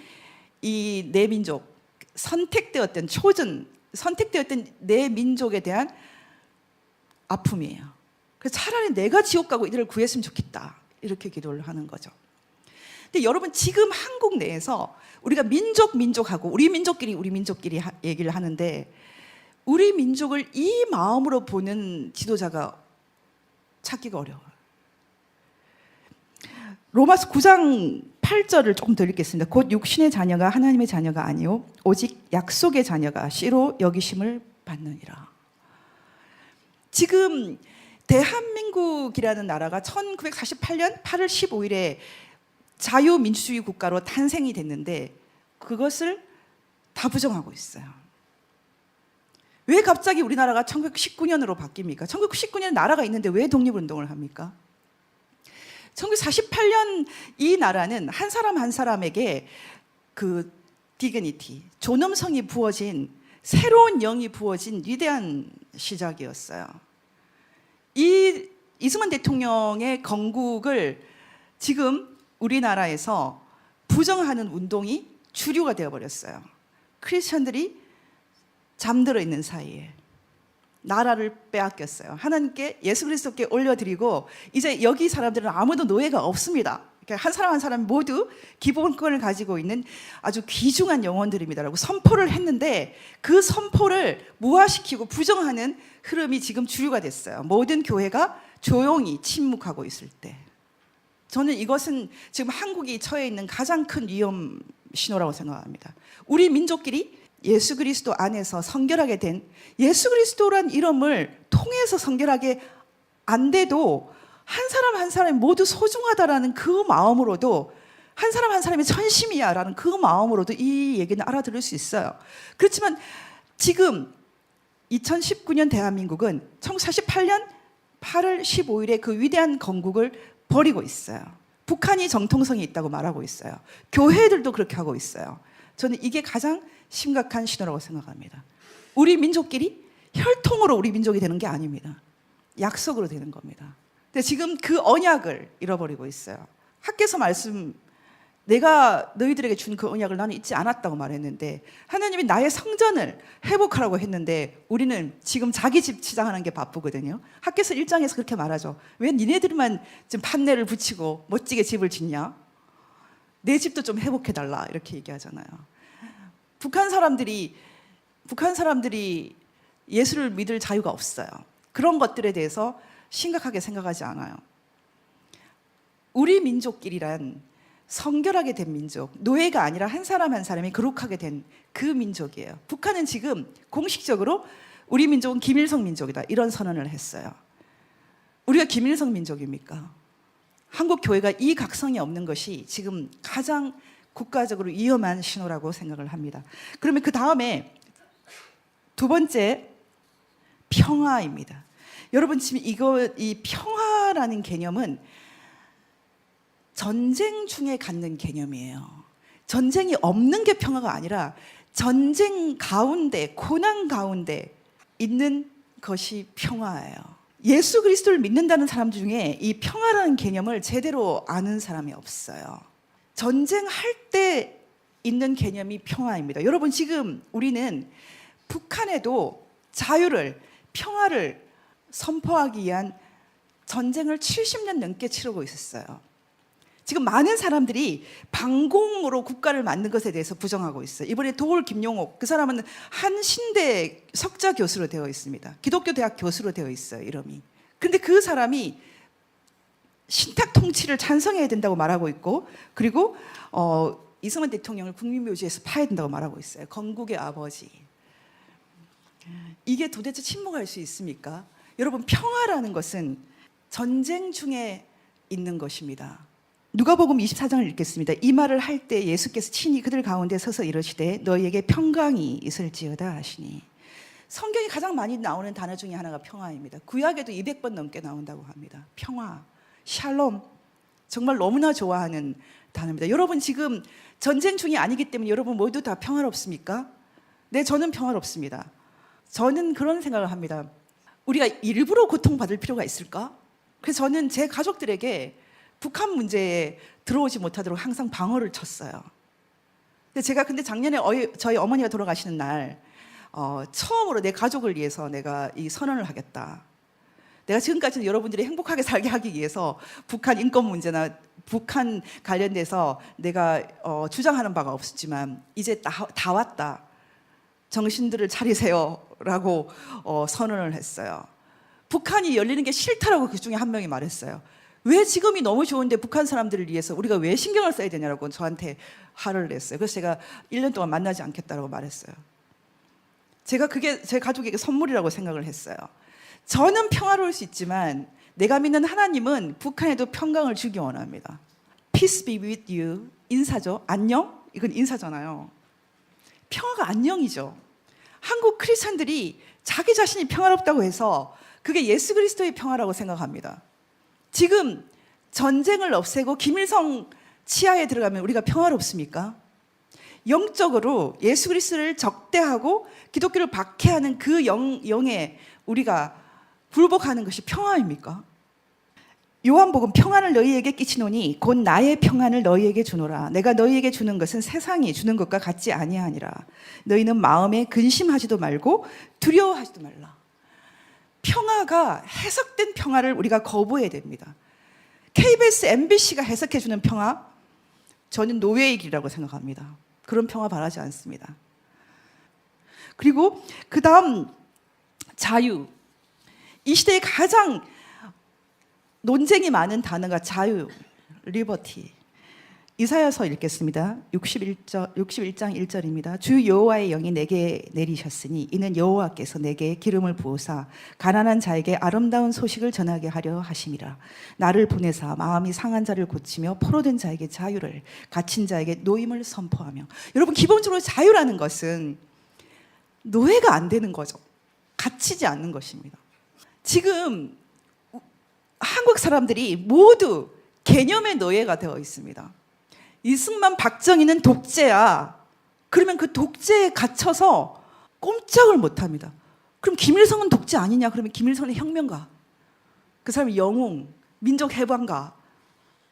S1: 이 내 민족, 선택되었던 내 민족에 대한 아픔이에요. 그래서 차라리 내가 지옥 가고 이들을 구했으면 좋겠다, 이렇게 기도를 하는 거죠. 근데 여러분, 지금 한국 내에서 우리가 민족하고 우리 민족끼리 얘기를 하는데, 우리 민족을 이 마음으로 보는 지도자가 찾기가 어려워요. 로마서 9장 8절을 조금 더 읽겠습니다. 곧 육신의 자녀가 하나님의 자녀가 아니요 오직 약속의 자녀가 씨로 여기심을 받느니라. 지금 대한민국이라는 나라가 1948년 8월 15일에 자유민주주의 국가로 탄생이 됐는데, 그것을 다 부정하고 있어요. 왜 갑자기 우리나라가 1919년으로 바뀝니까? 1919년에 나라가 있는데 왜 독립운동을 합니까? 1948년 이 나라는 한 사람 한 사람에게 그 디그니티, 존엄성이 부어진 새로운 영이 부어진 위대한 시작이었어요. 이 이승만 대통령의 건국을 지금 우리나라에서 부정하는 운동이 주류가 되어버렸어요. 크리스천들이 잠들어 있는 사이에 나라를 빼앗겼어요. 하나님께 예수 그리스도께 올려드리고 이제 여기 사람들은 아무도 노예가 없습니다. 한 사람 한 사람 모두 기본권을 가지고 있는 아주 귀중한 영혼들입니다라고 선포를 했는데 그 선포를 무화시키고 부정하는 흐름이 지금 주류가 됐어요. 모든 교회가 조용히 침묵하고 있을 때 저는 이것은 지금 한국이 처해 있는 가장 큰 위험 신호라고 생각합니다. 우리 민족끼리 예수 그리스도 안에서 성결하게 된 예수 그리스도란 이름을 통해서 성결하게 안 돼도 한 사람 한 사람이 모두 소중하다라는 그 마음으로도 한 사람 한 사람이 천심이야라는 그 마음으로도 이 얘기는 알아들을 수 있어요. 그렇지만 지금 2019년 대한민국은 1948년 8월 15일에 그 위대한 건국을 버리고 있어요. 북한이 정통성이 있다고 말하고 있어요. 교회들도 그렇게 하고 있어요. 저는 이게 가장 심각한 신호라고 생각합니다. 우리 민족끼리 혈통으로 우리 민족이 되는 게 아닙니다. 약속으로 되는 겁니다. 근데 지금 그 언약을 잃어버리고 있어요. 하께서 내가 너희들에게 준 그 언약을 나는 잊지 않았다고 말했는데 하나님이 나의 성전을 회복하라고 했는데 우리는 지금 자기 집 치장하는 게 바쁘거든요. 하께서 1장에서 그렇게 말하죠. 왜 니네들만 지금 판넬을 붙이고 멋지게 집을 짓냐? 내 집도 좀 회복해달라 이렇게 얘기하잖아요. 북한 사람들이 예수를 믿을 자유가 없어요. 그런 것들에 대해서 심각하게 생각하지 않아요. 우리 민족끼리란 성결하게 된 민족, 노예가 아니라 한 사람 한 사람이 거룩하게 된 그 민족이에요. 북한은 지금 공식적으로 우리 민족은 김일성 민족이다 이런 선언을 했어요. 우리가 김일성 민족입니까? 한국 교회가 이 각성이 없는 것이 지금 가장 국가적으로 위험한 신호라고 생각을 합니다. 그러면 그 다음에 두 번째 평화입니다. 여러분 지금 이 평화라는 개념은 전쟁 중에 갖는 개념이에요. 전쟁이 없는 게 평화가 아니라 전쟁 가운데, 고난 가운데 있는 것이 평화예요. 예수 그리스도를 믿는다는 사람 중에 이 평화라는 개념을 제대로 아는 사람이 없어요. 전쟁할 때 있는 개념이 평화입니다. 여러분 지금 우리는 북한에도 자유를, 평화를 선포하기 위한 전쟁을 70년 넘게 치르고 있었어요. 지금 많은 사람들이 방공으로 국가를 만든 것에 대해서 부정하고 있어요. 이번에 도올 김용옥 그 사람은 한신대 석좌 교수로 되어 있습니다. 기독교 대학 교수로 되어 있어요. 이름이. 근데 그 사람이 신탁 통치를 찬성해야 된다고 말하고 있고 그리고 이승만 대통령을 국민묘지에서 파야 된다고 말하고 있어요. 건국의 아버지. 이게 도대체 침묵할 수 있습니까? 여러분 평화라는 것은 전쟁 중에 있는 것입니다. 누가복음 24장을 읽겠습니다. 이 말을 할 때 예수께서 친히 그들 가운데 서서 이르시되 너희에게 평강이 있을지어다 하시니 성경이 가장 많이 나오는 단어 중에 하나가 평화입니다. 구약에도 200번 넘게 나온다고 합니다. 평화, 샬롬 정말 너무나 좋아하는 단어입니다. 여러분 지금 전쟁 중이 아니기 때문에 여러분 모두 다 평화롭습니까? 네, 저는 평화롭습니다. 저는 그런 생각을 합니다. 우리가 일부러 고통받을 필요가 있을까? 그래서 저는 제 가족들에게 북한 문제에 들어오지 못하도록 항상 방어를 쳤어요. 근데 작년에 저희 어머니가 돌아가시는 날 처음으로 내 가족을 위해서 내가 이 선언을 하겠다. 내가 지금까지는 여러분들이 행복하게 살게 하기 위해서 북한 인권 문제나 북한 관련돼서 내가 주장하는 바가 없었지만 이제 다 왔다. 정신들을 차리세요라고 선언을 했어요. 북한이 열리는 게 싫다라고 그 중에 한 명이 말했어요. 왜 지금이 너무 좋은데 북한 사람들을 위해서 우리가 왜 신경을 써야 되냐고 저한테 화를 냈어요. 그래서 제가 1년 동안 만나지 않겠다고 말했어요. 제가 그게 제 가족에게 선물이라고 생각을 했어요. 저는 평화로울 수 있지만 내가 믿는 하나님은 북한에도 평강을 주기 원합니다. Peace be with you. 인사죠. 안녕? 이건 인사잖아요. 평화가 안녕이죠. 한국 크리스천들이 자기 자신이 평화롭다고 해서 그게 예수 그리스도의 평화라고 생각합니다. 지금 전쟁을 없애고 김일성 치하에 들어가면 우리가 평화롭습니까? 영적으로 예수 그리스도를 적대하고 기독교를 박해하는 그 영에 우리가 굴복하는 것이 평화입니까? 요한복음 평안을 너희에게 끼치노니 곧 나의 평안을 너희에게 주노라. 내가 너희에게 주는 것은 세상이 주는 것과 같지 아니하니라. 너희는 마음에 근심하지도 말고 두려워하지도 말라. 평화가 해석된 평화를 우리가 거부해야 됩니다. KBS, MBC가 해석해 주는 평화, 저는 노예의 길이라고 생각합니다. 그런 평화 바라지 않습니다. 그리고 그 다음 자유. 이 시대에 가장 논쟁이 많은 단어가 자유, 리버티. 이사야서 읽겠습니다. 61장 1절입니다. 주 여호와의 영이 내게 내리셨으니 이는 여호와께서 내게 기름을 부으사 가난한 자에게 아름다운 소식을 전하게 하려 하심이라. 나를 보내사 마음이 상한 자를 고치며 포로된 자에게 자유를, 갇힌 자에게 노임을 선포하며. 여러분, 기본적으로 자유라는 것은 노예가 안 되는 거죠. 갇히지 않는 것입니다. 지금 한국 사람들이 모두 개념의 노예가 되어 있습니다. 이승만, 박정희는 독재야. 그러면 그 독재에 갇혀서 꼼짝을 못합니다. 그럼 김일성은 독재 아니냐? 그러면 김일성은 혁명가, 그 사람이 영웅, 민족해방가,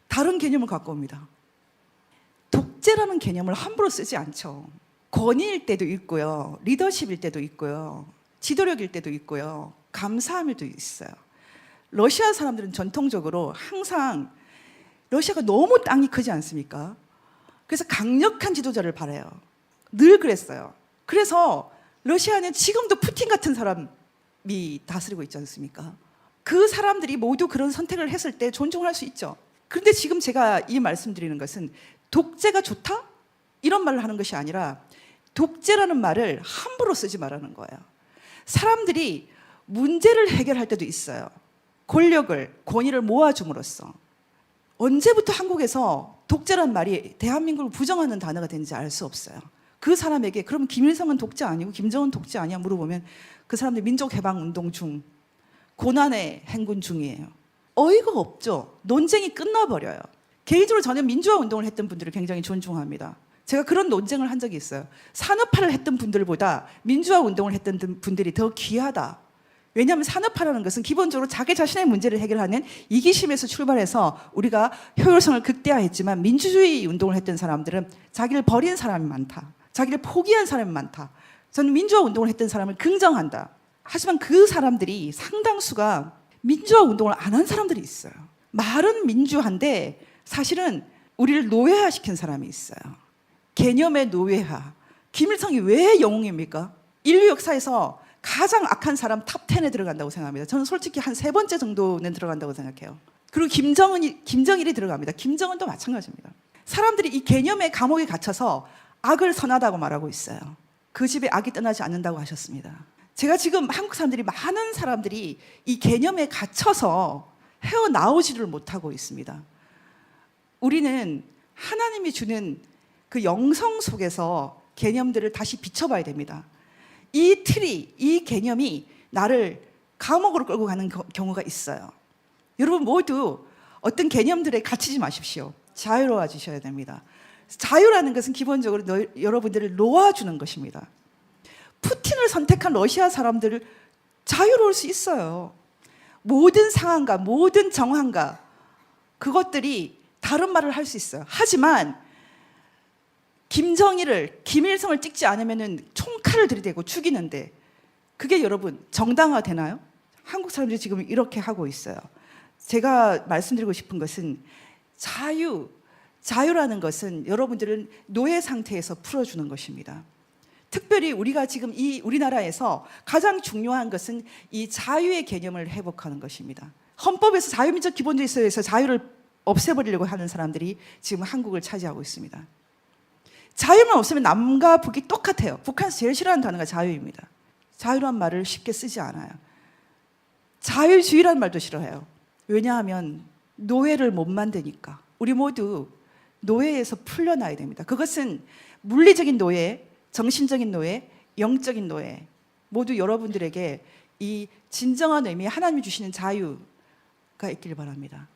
S1: 다른 개념을 갖고 옵니다. 독재라는 개념을 함부로 쓰지 않죠. 권위일 때도 있고요, 리더십일 때도 있고요, 지도력일 때도 있고요, 감사함일 때도 있어요. 러시아 사람들은 전통적으로 항상 러시아가 너무 땅이 크지 않습니까? 그래서 강력한 지도자를 바라요. 늘 그랬어요. 그래서 러시아는 지금도 푸틴 같은 사람이 다스리고 있지 않습니까? 그 사람들이 모두 그런 선택을 했을 때 존중할 수 있죠. 그런데 지금 제가 이 말씀드리는 것은 독재가 좋다? 이런 말을 하는 것이 아니라 독재라는 말을 함부로 쓰지 말라는 거예요. 사람들이 문제를 해결할 때도 있어요. 권력을, 권위를 모아줌으로써. 언제부터 한국에서 독재란 말이 대한민국을 부정하는 단어가 되는지 알 수 없어요. 그 사람에게 그럼 김일성은 독재 아니고 김정은 독재 아니야 물어보면 그 사람들 민족해방운동 중, 고난의 행군 중이에요. 어이가 없죠. 논쟁이 끝나버려요. 개인적으로 저는 민주화운동을 했던 분들을 굉장히 존중합니다. 제가 그런 논쟁을 한 적이 있어요. 산업화를 했던 분들보다 민주화운동을 했던 분들이 더 귀하다. 왜냐하면 산업화라는 것은 기본적으로 자기 자신의 문제를 해결하는 이기심에서 출발해서 우리가 효율성을 극대화했지만, 민주주의 운동을 했던 사람들은 자기를 버린 사람이 많다, 자기를 포기한 사람이 많다. 저는 민주화 운동을 했던 사람을 긍정한다. 하지만 그 사람들이 상당수가 민주화 운동을 안 한 사람들이 있어요. 말은 민주화인데 사실은 우리를 노예화시킨 사람이 있어요. 개념의 노예화. 김일성이 왜 영웅입니까? 인류 역사에서 가장 악한 사람 탑 10에 들어간다고 생각합니다. 저는 솔직히 한 3번째 정도는 들어간다고 생각해요. 그리고 김정일이 들어갑니다. 김정은도 마찬가지입니다. 사람들이 이 개념의 감옥에 갇혀서 악을 선하다고 말하고 있어요. 그 집에 악이 떠나지 않는다고 하셨습니다. 제가 지금 한국 사람들이, 많은 사람들이 이 개념에 갇혀서 헤어나오지를 못하고 있습니다. 우리는 하나님이 주는 그 영성 속에서 개념들을 다시 비춰봐야 됩니다. 이 틀이, 이 개념이 나를 감옥으로 끌고 가는 경우가 있어요. 여러분 모두 어떤 개념들에 갇히지 마십시오. 자유로워지셔야 됩니다. 자유라는 것은 기본적으로 여러분들을 놓아주는 것입니다. 푸틴을 선택한 러시아 사람들을 자유로울 수 있어요. 모든 상황과 모든 정황과 그것들이 다른 말을 할 수 있어요. 하지만 김일성을 찍지 않으면 총칼을 들이대고 죽이는데, 그게 여러분 정당화되나요? 한국 사람들이 지금 이렇게 하고 있어요. 제가 말씀드리고 싶은 것은 자유라는 것은 여러분들은 노예 상태에서 풀어주는 것입니다. 특별히 우리가 지금 이 우리나라에서 가장 중요한 것은 이 자유의 개념을 회복하는 것입니다. 헌법에서 자유민족 기본질서에서 자유를 없애버리려고 하는 사람들이 지금 한국을 차지하고 있습니다. 자유만 없으면 남과 북이 똑같아요. 북한에서 제일 싫어하는 단어가 자유입니다. 자유란 말을 쉽게 쓰지 않아요. 자유주의라는 말도 싫어해요. 왜냐하면 노예를 못 만드니까. 우리 모두 노예에서 풀려나야 됩니다. 그것은 물리적인 노예, 정신적인 노예, 영적인 노예, 모두 여러분들에게 이 진정한 의미의 하나님이 주시는 자유가 있기를 바랍니다.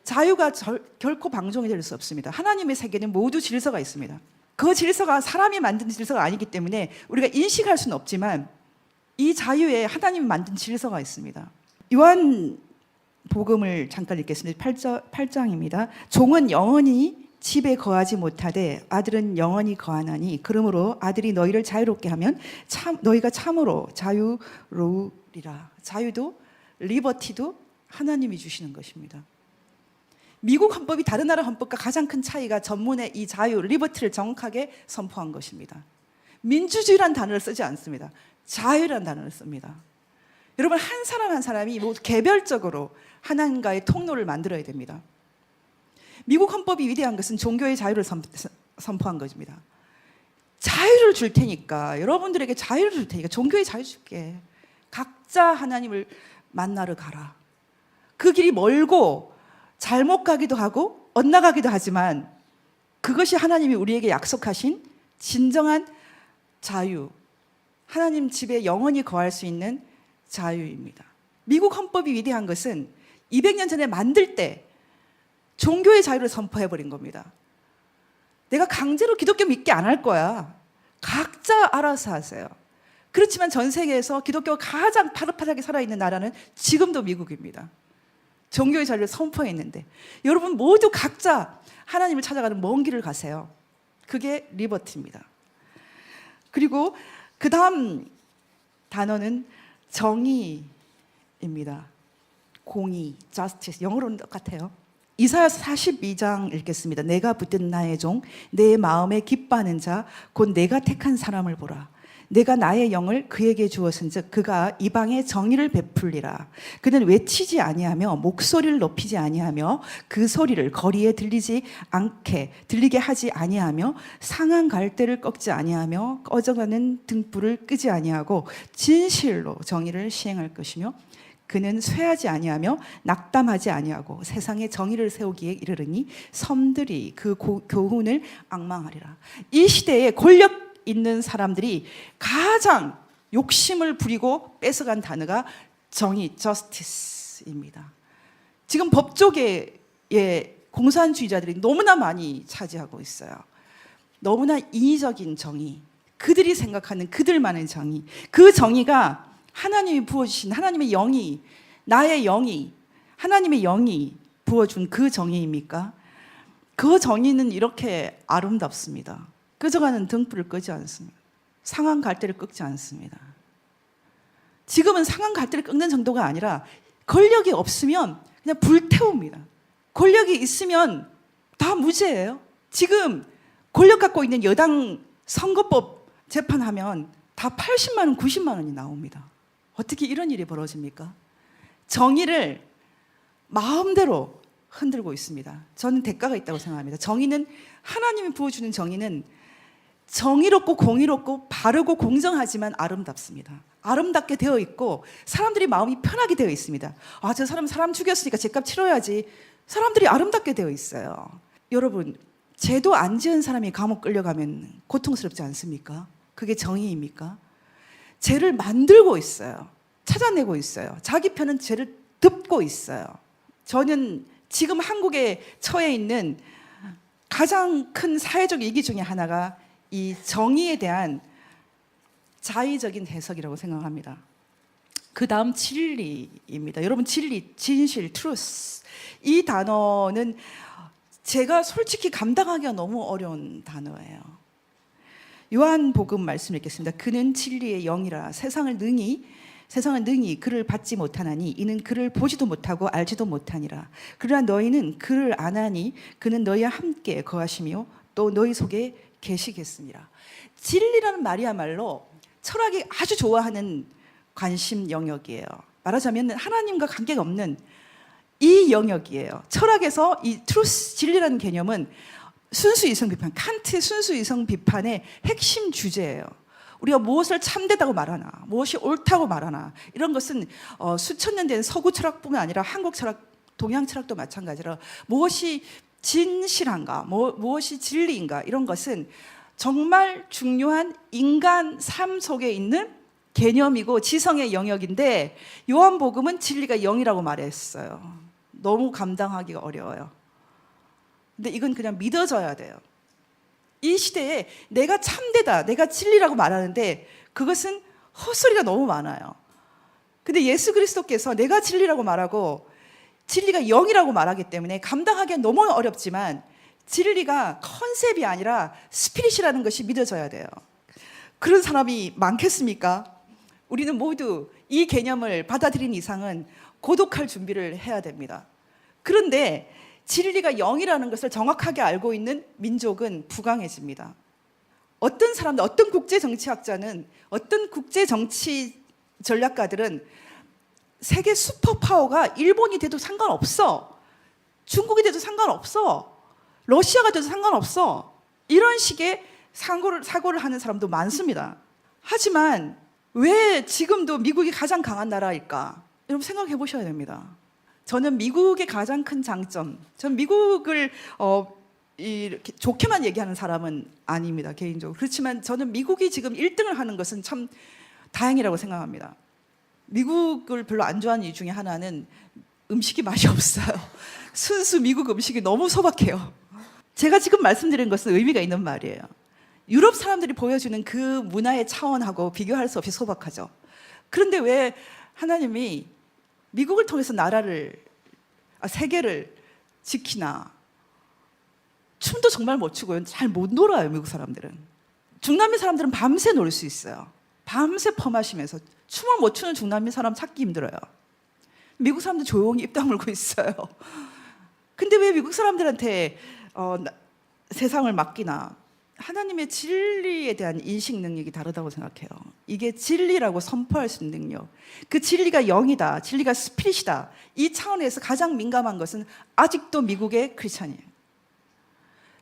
S1: 자유가 결코 방종이 될 수 없습니다. 하나님의 세계는 모두 질서가 있습니다. 그 질서가 사람이 만든 질서가 아니기 때문에 우리가 인식할 수는 없지만 이 자유에 하나님이 만든 질서가 있습니다. 요한 복음을 잠깐 읽겠습니다. 8장입니다. 종은 영원히 집에 거하지 못하되 아들은 영원히 거하나니 그러므로 아들이 너희를 자유롭게 하면 너희가 참으로 자유로우리라. 자유도 리버티도 하나님이 주시는 것입니다. 미국 헌법이 다른 나라 헌법과 가장 큰 차이가 전문의 이 자유, 리버티를 정확하게 선포한 것입니다. 민주주의란 단어를 쓰지 않습니다. 자유라는 단어를 씁니다. 여러분, 한 사람 한 사람이 모두 개별적으로 하나님과의 통로를 만들어야 됩니다. 미국 헌법이 위대한 것은 종교의 자유를 선포한 것입니다. 자유를 줄 테니까, 여러분들에게 자유를 줄 테니까 종교의 자유 줄게. 각자 하나님을 만나러 가라. 그 길이 멀고 잘못 가기도 하고 엇나가기도 하지만 그것이 하나님이 우리에게 약속하신 진정한 자유, 하나님 집에 영원히 거할 수 있는 자유입니다. 미국 헌법이 위대한 것은 200년 전에 만들 때 종교의 자유를 선포해버린 겁니다. 내가 강제로 기독교 믿게 안 할 거야. 각자 알아서 하세요. 그렇지만 전 세계에서 기독교가 가장 파릇파릇하게 살아있는 나라는 지금도 미국입니다. 종교의 자유를 선포했는데 여러분 모두 각자 하나님을 찾아가는 먼 길을 가세요. 그게 리버티입니다. 그리고 그 다음 단어는 정의입니다. 공의, justice. 영어로는 똑같아요. 이사야서 42장 읽겠습니다. 내가 붙든 나의 종, 내 마음에 기뻐하는 자, 곧 내가 택한 사람을 보라. 내가 나의 영을 그에게 주었은즉 그가 이방에 정의를 베풀리라. 그는 외치지 아니하며 목소리를 높이지 아니하며 그 소리를 거리에 들리게 하지 아니하며 상한 갈대를 꺾지 아니하며 꺼져가는 등불을 끄지 아니하고 진실로 정의를 시행할 것이며 그는 쇠하지 아니하며 낙담하지 아니하고 세상에 정의를 세우기에 이르르니 섬들이 그 교훈을 앙망하리라. 이 시대에 권력 있는 사람들이 가장 욕심을 부리고 뺏어간 단어가 정의, justice입니다. 지금 법조계의 공산주의자들이 너무나 많이 차지하고 있어요. 너무나 인위적인 정의, 그들이 생각하는 그들만의 정의, 그 정의가 하나님이 부어주신 하나님의 영이, 나의 영이, 하나님의 영이 부어준 그 정의입니까? 그 정의는 이렇게 아름답습니다. 꺼져가는 등불을 끄지 않습니다. 상한 갈대를 꺾지 않습니다. 지금은 상한 갈대를 꺾는 정도가 아니라 권력이 없으면 그냥 불태웁니다. 권력이 있으면 다 무죄예요. 지금 권력 갖고 있는 여당 선거법 재판하면 다 80만 원, 90만 원이 나옵니다. 어떻게 이런 일이 벌어집니까? 정의를 마음대로 흔들고 있습니다. 저는 대가가 있다고 생각합니다. 정의는, 하나님이 부어주는 정의는 정의롭고 공의롭고 바르고 공정하지만 아름답습니다. 아름답게 되어 있고 사람들이 마음이 편하게 되어 있습니다. 아, 저 사람 죽였으니까 죗값 치러야지. 사람들이 아름답게 되어 있어요. 여러분, 죄도 안 지은 사람이 감옥 끌려가면 고통스럽지 않습니까? 그게 정의입니까? 죄를 만들고 있어요. 찾아내고 있어요. 자기 편은 죄를 덮고 있어요. 저는 지금 한국에 처해 있는 가장 큰 사회적 위기 중에 하나가 이 정의에 대한 자의적인 해석이라고 생각합니다. 그 다음 진리입니다. 여러분, 진리, 진실, truth. 이 단어는 제가 솔직히 감당하기가 너무 어려운 단어예요. 요한복음 말씀 읽겠습니다. 그는 진리의 영이라 세상을 능히 그를 받지 못하나니 이는 그를 보지도 못하고 알지도 못하니라. 그러나 너희는 그를 아나니 그는 너희와 함께 거하시며 또 너희 속에 계시겠습니다. 진리라는 말이야말로 철학이 아주 좋아하는 관심 영역이에요. 말하자면 하나님과 관계가 없는 이 영역이에요. 철학에서 이 트루스, 진리라는 개념은 순수 이성 비판, 칸트의 순수 이성 비판의 핵심 주제예요. 우리가 무엇을 참되다고 말하나, 무엇이 옳다고 말하나, 이런 것은 수천 년 된 서구 철학뿐만 아니라 한국 철학, 동양 철학도 마찬가지로 무엇이 진실한가, 무엇이 진리인가, 이런 것은 정말 중요한 인간 삶 속에 있는 개념이고 지성의 영역인데 요한복음은 진리가 영이라고 말했어요. 너무 감당하기가 어려워요. 근데 이건 그냥 믿어져야 돼요. 이 시대에 내가 참되다, 내가 진리라고 말하는데 그것은 헛소리가 너무 많아요. 근데 예수 그리스도께서 내가 진리라고 말하고 진리가 영이라고 말하기 때문에 감당하기가 너무 어렵지만 진리가 컨셉이 아니라 스피릿이라는 것이 믿어져야 돼요. 그런 사람이 많겠습니까? 우리는 모두 이 개념을 받아들인 이상은 고독할 준비를 해야 됩니다. 그런데 진리가 영이라는 것을 정확하게 알고 있는 민족은 부강해집니다. 어떤 사람들, 어떤 국제 정치학자는, 어떤 국제 정치 전략가들은 세계 슈퍼파워가 일본이 돼도 상관없어, 중국이 돼도 상관없어, 러시아가 돼도 상관없어, 이런 식의 사고를 하는 사람도 많습니다. 하지만 왜 지금도 미국이 가장 강한 나라일까? 여러분 생각해 보셔야 됩니다. 저는 미국의 가장 큰 장점, 전 미국을 이렇게 좋게만 얘기하는 사람은 아닙니다, 개인적으로. 그렇지만 저는 미국이 지금 1등을 하는 것은 참 다행이라고 생각합니다. 미국을 별로 안 좋아하는 이유 중에 하나는 음식이 맛이 없어요. 순수 미국 음식이 너무 소박해요. 제가 지금 말씀드린 것은 의미가 있는 말이에요. 유럽 사람들이 보여주는 그 문화의 차원하고 비교할 수 없이 소박하죠. 그런데 왜 하나님이 미국을 통해서 세계를 지키나? 춤도 정말 못 추고요. 잘 못 놀아요, 미국 사람들은. 중남미 사람들은 밤새 놀 수 있어요. 밤새 퍼마시면서. 춤을 못 추는 중남미 사람 찾기 힘들어요. 미국 사람들 조용히 입 다물고 있어요. 근데 왜 미국 사람들한테 세상을 맡기나? 하나님의 진리에 대한 인식 능력이 다르다고 생각해요. 이게 진리라고 선포할 수 있는 능력, 그 진리가 영이다, 진리가 스피릿이다, 이 차원에서 가장 민감한 것은 아직도 미국의 크리스찬이에요.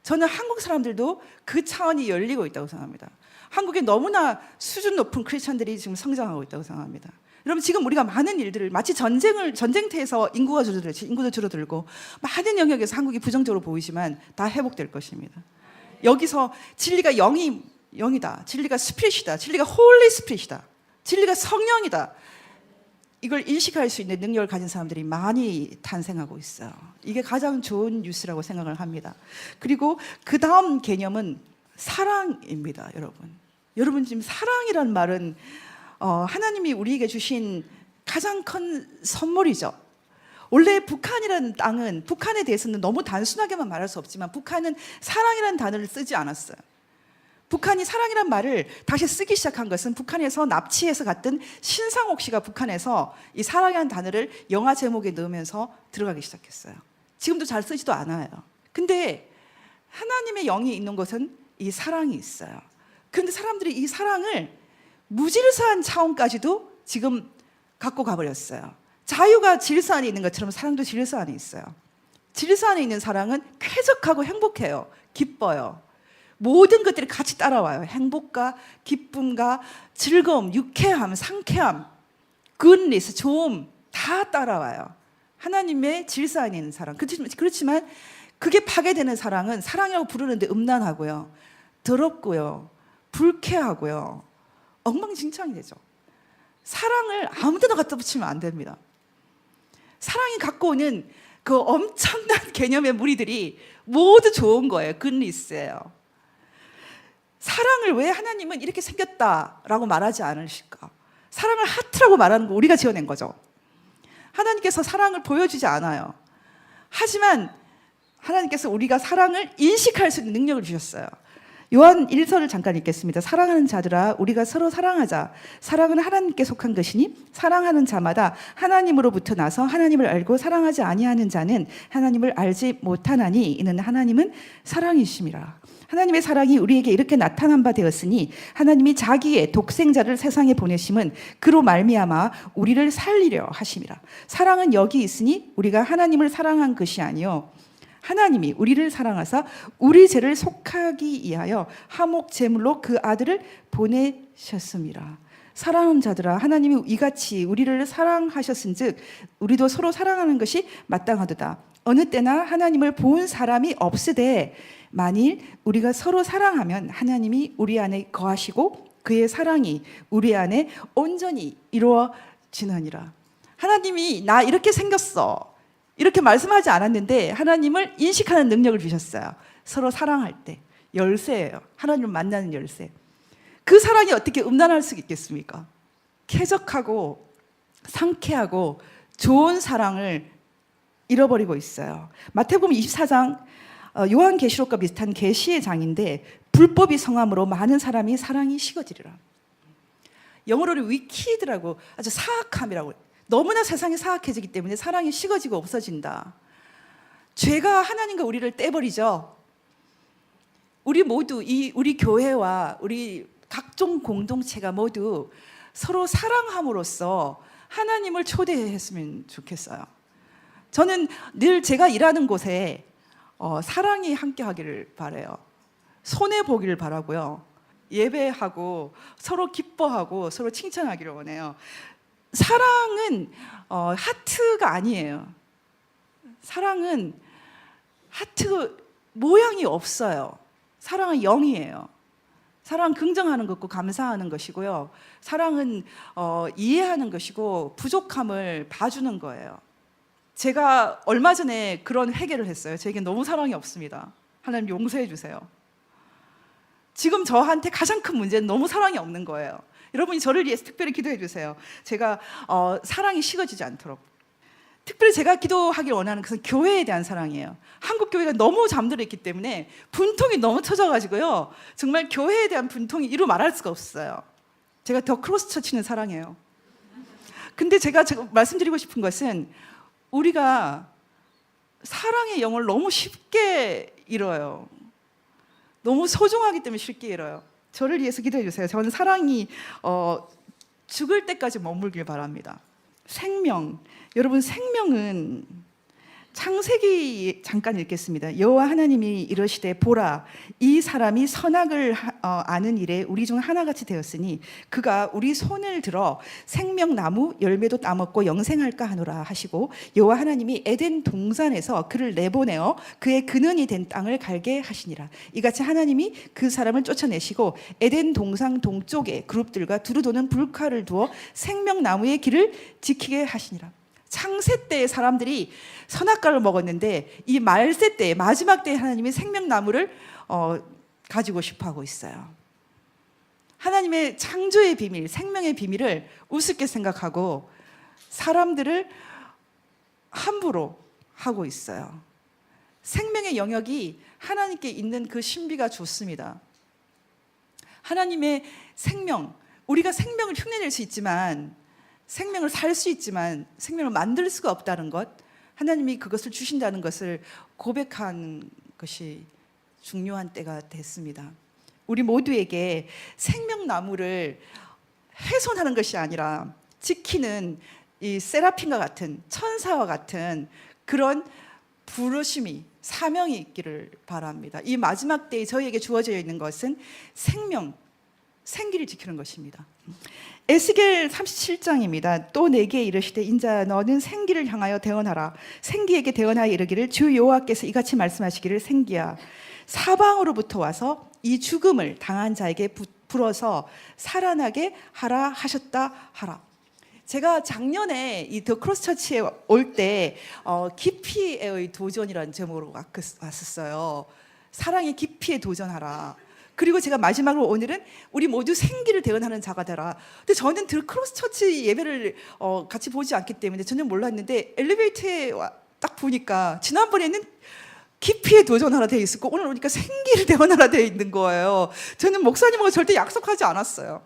S1: 저는 한국 사람들도 그 차원이 열리고 있다고 생각합니다. 한국에 너무나 수준 높은 크리스찬들이 지금 성장하고 있다고 생각합니다. 여러분, 지금 우리가 많은 일들을 마치 전쟁터에서 인구도 줄어들고 많은 영역에서 한국이 부정적으로 보이지만 다 회복될 것입니다. 여기서 진리가 영이다, 진리가 스피릿이다, 진리가 홀리 스피릿이다, 진리가 성령이다, 이걸 인식할 수 있는 능력을 가진 사람들이 많이 탄생하고 있어요. 이게 가장 좋은 뉴스라고 생각을 합니다. 그리고 그 다음 개념은 사랑입니다. 여러분 지금 사랑이라는 말은 하나님이 우리에게 주신 가장 큰 선물이죠. 원래 북한이라는 땅은, 북한에 대해서는 너무 단순하게만 말할 수 없지만 북한은 사랑이라는 단어를 쓰지 않았어요. 북한이 사랑이라는 말을 다시 쓰기 시작한 것은 북한에서 납치해서 갔던 신상옥 씨가 북한에서 이 사랑이라는 단어를 영화 제목에 넣으면서 들어가기 시작했어요. 지금도 잘 쓰지도 않아요. 근데 하나님의 영이 있는 곳은 이 사랑이 있어요. 그런데 사람들이 이 사랑을 무질서한 차원까지도 지금 갖고 가버렸어요. 자유가 질서 안에 있는 것처럼 사랑도 질서 안에 있어요. 질서 안에 있는 사랑은 쾌적하고 행복해요. 기뻐요. 모든 것들이 같이 따라와요. 행복과 기쁨과 즐거움, 유쾌함, 상쾌함, 굿니스, 좋음 다 따라와요. 하나님의 질서 안에 있는 사랑. 그렇지만 그게 파괴되는 사랑은 사랑이라고 부르는데 음란하고요, 더럽고요, 불쾌하고요, 엉망진창이 되죠. 사랑을 아무 데나 갖다 붙이면 안 됩니다. 사랑이 갖고 오는 그 엄청난 개념의 무리들이 모두 좋은 거예요. 굿니스예요. 사랑을 왜 하나님은 이렇게 생겼다라고 말하지 않으실까? 사랑을 하트라고 말하는 거 우리가 지어낸 거죠. 하나님께서 사랑을 보여주지 않아요. 하지만 하나님께서 우리가 사랑을 인식할 수 있는 능력을 주셨어요. 요한 1서를 잠깐 읽겠습니다. 사랑하는 자들아, 우리가 서로 사랑하자. 사랑은 하나님께 속한 것이니 사랑하는 자마다 하나님으로부터 나서 하나님을 알고 사랑하지 아니하는 자는 하나님을 알지 못하나니 이는 하나님은 사랑이심이라. 하나님의 사랑이 우리에게 이렇게 나타난 바 되었으니 하나님이 자기의 독생자를 세상에 보내심은 그로 말미암아 우리를 살리려 하심이라. 사랑은 여기 있으니 우리가 하나님을 사랑한 것이 아니요 하나님이 우리를 사랑하사 우리 죄를 속하기 위하여 화목 제물로 그 아들을 보내셨습니다. 사랑하는 자들아, 하나님이 이같이 우리를 사랑하셨은즉 우리도 서로 사랑하는 것이 마땅하도다. 어느 때나 하나님을 본 사람이 없으되 만일 우리가 서로 사랑하면 하나님이 우리 안에 거하시고 그의 사랑이 우리 안에 온전히 이루어지느니라. 하나님이 나 이렇게 생겼어, 이렇게 말씀하지 않았는데 하나님을 인식하는 능력을 주셨어요. 서로 사랑할 때. 열쇠예요. 하나님을 만나는 열쇠. 그 사랑이 어떻게 음란할 수 있겠습니까? 쾌적하고 상쾌하고 좋은 사랑을 잃어버리고 있어요. 마태복음 24장 요한계시록과 비슷한 계시의 장인데 불법이 성함으로 많은 사람이 사랑이 식어지리라. 영어로는 위키드라고 아주 사악함이라고. 너무나 세상이 사악해지기 때문에 사랑이 식어지고 없어진다. 죄가 하나님과 우리를 떼버리죠. 우리 모두 우리 교회와 우리 각종 공동체가 모두 서로 사랑함으로써 하나님을 초대했으면 좋겠어요. 저는 늘 제가 일하는 곳에 사랑이 함께하기를 바라요. 손해 보기를 바라고요. 예배하고 서로 기뻐하고 서로 칭찬하기를 원해요. 사랑은 하트가 아니에요. 사랑은 하트 모양이 없어요. 사랑은 영이에요. 사랑은 긍정하는 것고 감사하는 것이고요. 사랑은 이해하는 것이고 부족함을 봐주는 거예요. 제가 얼마 전에 그런 회개를 했어요. 제게 너무 사랑이 없습니다. 하나님 용서해 주세요. 지금 저한테 가장 큰 문제는 너무 사랑이 없는 거예요. 여러분이 저를 위해서 특별히 기도해 주세요. 제가 사랑이 식어지지 않도록. 특별히 제가 기도하길 원하는 것은 교회에 대한 사랑이에요. 한국 교회가 너무 잠들어 있기 때문에 분통이 너무 터져가지고요. 정말 교회에 대한 분통이 이루 말할 수가 없어요. 제가 더 크로스 처치는 사랑해요. 근데 제가 말씀드리고 싶은 것은 우리가 사랑의 영을 너무 쉽게 잃어요. 너무 소중하기 때문에 쉽게 잃어요. 저를 위해서 기도해 주세요. 저는 사랑이 죽을 때까지 머물길 바랍니다. 생명, 여러분 생명은 창세기 잠깐 읽겠습니다. 여호와 하나님이 이르시되 보라 이 사람이 선악을 아는 일에 우리 중 하나같이 되었으니 그가 우리 손을 들어 생명나무 열매도 따먹고 영생할까 하노라 하시고 여호와 하나님이 에덴 동산에서 그를 내보내어 그의 근원이 된 땅을 갈게 하시니라. 이같이 하나님이 그 사람을 쫓아내시고 에덴 동산 동쪽에 그룹들과 두루 도는 불칼을 두어 생명나무의 길을 지키게 하시니라. 창세 때의 사람들이 선악과를 먹었는데 이 말세 때 마지막 때에 하나님이 생명나무를 가지고 싶어하고 있어요. 하나님의 창조의 비밀, 생명의 비밀을 우습게 생각하고 사람들을 함부로 하고 있어요. 생명의 영역이 하나님께 있는 그 신비가 좋습니다. 하나님의 생명, 우리가 생명을 흉내낼 수 있지만 생명을 살 수 있지만 생명을 만들 수가 없다는 것, 하나님이 그것을 주신다는 것을 고백한 것이 중요한 때가 됐습니다. 우리 모두에게 생명나무를 훼손하는 것이 아니라 지키는 이 세라핀과 같은 천사와 같은 그런 부르심이 사명이 있기를 바랍니다. 이 마지막 때에 저희에게 주어져 있는 것은 생명, 생기를 지키는 것입니다. 에스겔 37장입니다. 또 내게 이르시되 인자야 너는 생기를 향하여 대언하라. 생기에게 대언하여 이르기를 주 여호와께서 이같이 말씀하시기를 생기야 사방으로부터 와서 이 죽음을 당한 자에게 불어서 살아나게 하라 하셨다 하라. 제가 작년에 이 더 크로스 처치에 올 때 깊이의 도전이라는 제목으로 왔었어요. 사랑의 깊이에 도전하라. 그리고 제가 마지막으로 오늘은 우리 모두 생기를 대언하는 자가 되라. 근데 저는 더 크로스 처치 예배를 같이 보지 않기 때문에 전혀 몰랐는데 엘리베이터에 딱 보니까 지난번에는 깊이에 도전하라 되어 있었고 오늘 오니까 생기를 대언하라 되어 있는 거예요. 저는 목사님하고 절대 약속하지 않았어요.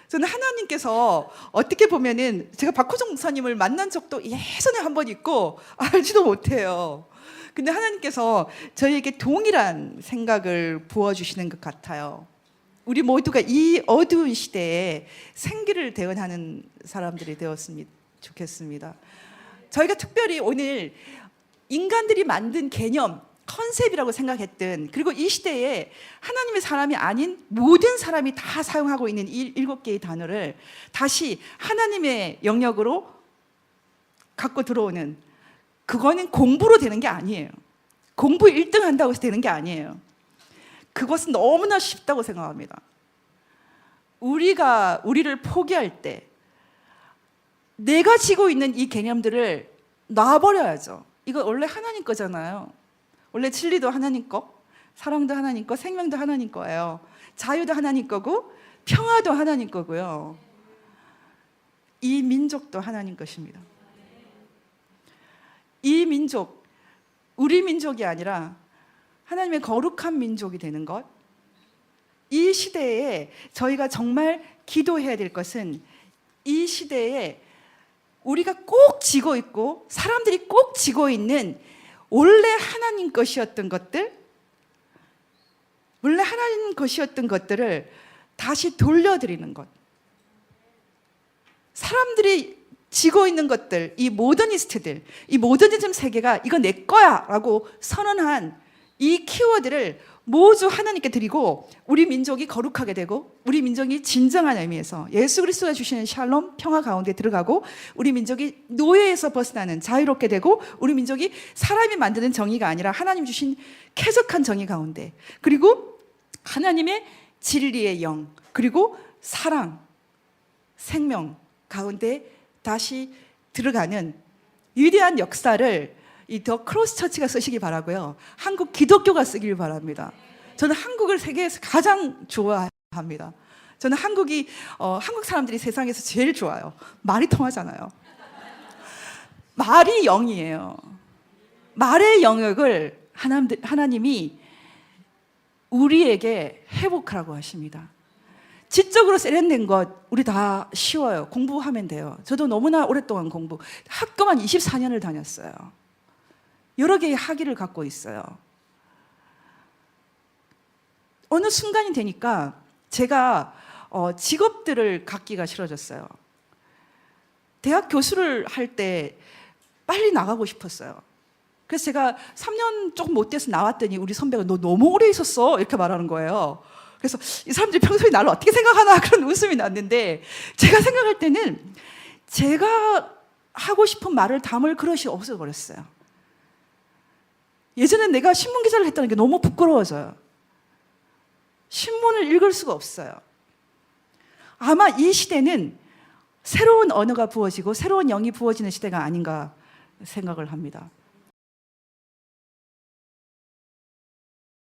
S1: 저는 하나님께서 어떻게 보면은 제가 박호정 목사님을 만난 적도 예전에 한 번 있고 알지도 못해요. 근데 하나님께서 저희에게 동일한 생각을 부어주시는 것 같아요. 우리 모두가 이 어두운 시대에 생기를 대언하는 사람들이 되었으면 좋겠습니다. 저희가 특별히 오늘 인간들이 만든 개념, 컨셉이라고 생각했던, 그리고 이 시대에 하나님의 사람이 아닌 모든 사람이 다 사용하고 있는 이 7개의 단어를 다시 하나님의 영역으로 갖고 들어오는, 그거는 공부로 되는 게 아니에요. 공부 1등 한다고 해서 되는 게 아니에요. 그것은 너무나 쉽다고 생각합니다. 우리가 우리를 포기할 때 내가 지고 있는 이 개념들을 놔버려야죠. 이거 원래 하나님 거잖아요. 원래 진리도 하나님 거, 사랑도 하나님 거, 생명도 하나님 거예요. 자유도 하나님 거고 평화도 하나님 거고요. 이 민족도 하나님 것입니다. 이 민족, 우리 민족이 아니라 하나님의 거룩한 민족이 되는 것. 이 시대에 저희가 정말 기도해야 될 것은 이 시대에 우리가 꼭 지고 있고 사람들이 꼭 지고 있는 원래 하나님 것이었던 것들, 원래 하나님 것이었던 것들을 다시 돌려드리는 것. 사람들이 지고 있는 것들, 이 모더니스트들, 이 모더니즘 세계가 이거 내 거야 라고 선언한 이 키워드를 모두 하나님께 드리고 우리 민족이 거룩하게 되고 우리 민족이 진정한 의미에서 예수 그리스도가 주시는 샬롬, 평화 가운데 들어가고 우리 민족이 노예에서 벗어나는 자유롭게 되고 우리 민족이 사람이 만드는 정의가 아니라 하나님 주신 쾌적한 정의 가운데 그리고 하나님의 진리의 영 그리고 사랑, 생명 가운데 다시 들어가는 위대한 역사를 이 더 크로스 처치가 쓰시기 바라고요. 한국 기독교가 쓰길 바랍니다. 저는 한국을 세계에서 가장 좋아합니다. 저는 한국 사람들이 세상에서 제일 좋아요. 말이 통하잖아요. 말이 영이에요. 말의 영역을 하나님이 우리에게 회복하라고 하십니다. 지적으로 세련된 것 우리 다 쉬워요. 공부하면 돼요. 저도 너무나 오랫동안 학교만 24년을 다녔어요. 여러 개의 학위를 갖고 있어요. 어느 순간이 되니까 제가 직업들을 갖기가 싫어졌어요. 대학 교수를 할 때 빨리 나가고 싶었어요. 그래서 제가 3년 조금 못 돼서 나왔더니 우리 선배가 너 너무 오래 있었어 이렇게 말하는 거예요. 그래서 이 사람들이 평소에 나를 어떻게 생각하나 그런 웃음이 났는데 제가 생각할 때는 제가 하고 싶은 말을 담을 그릇이 없어버렸어요. 예전에 내가 신문 기자를 했다는 게 너무 부끄러워져요. 신문을 읽을 수가 없어요. 아마 이 시대는 새로운 언어가 부어지고 새로운 영이 부어지는 시대가 아닌가 생각을 합니다.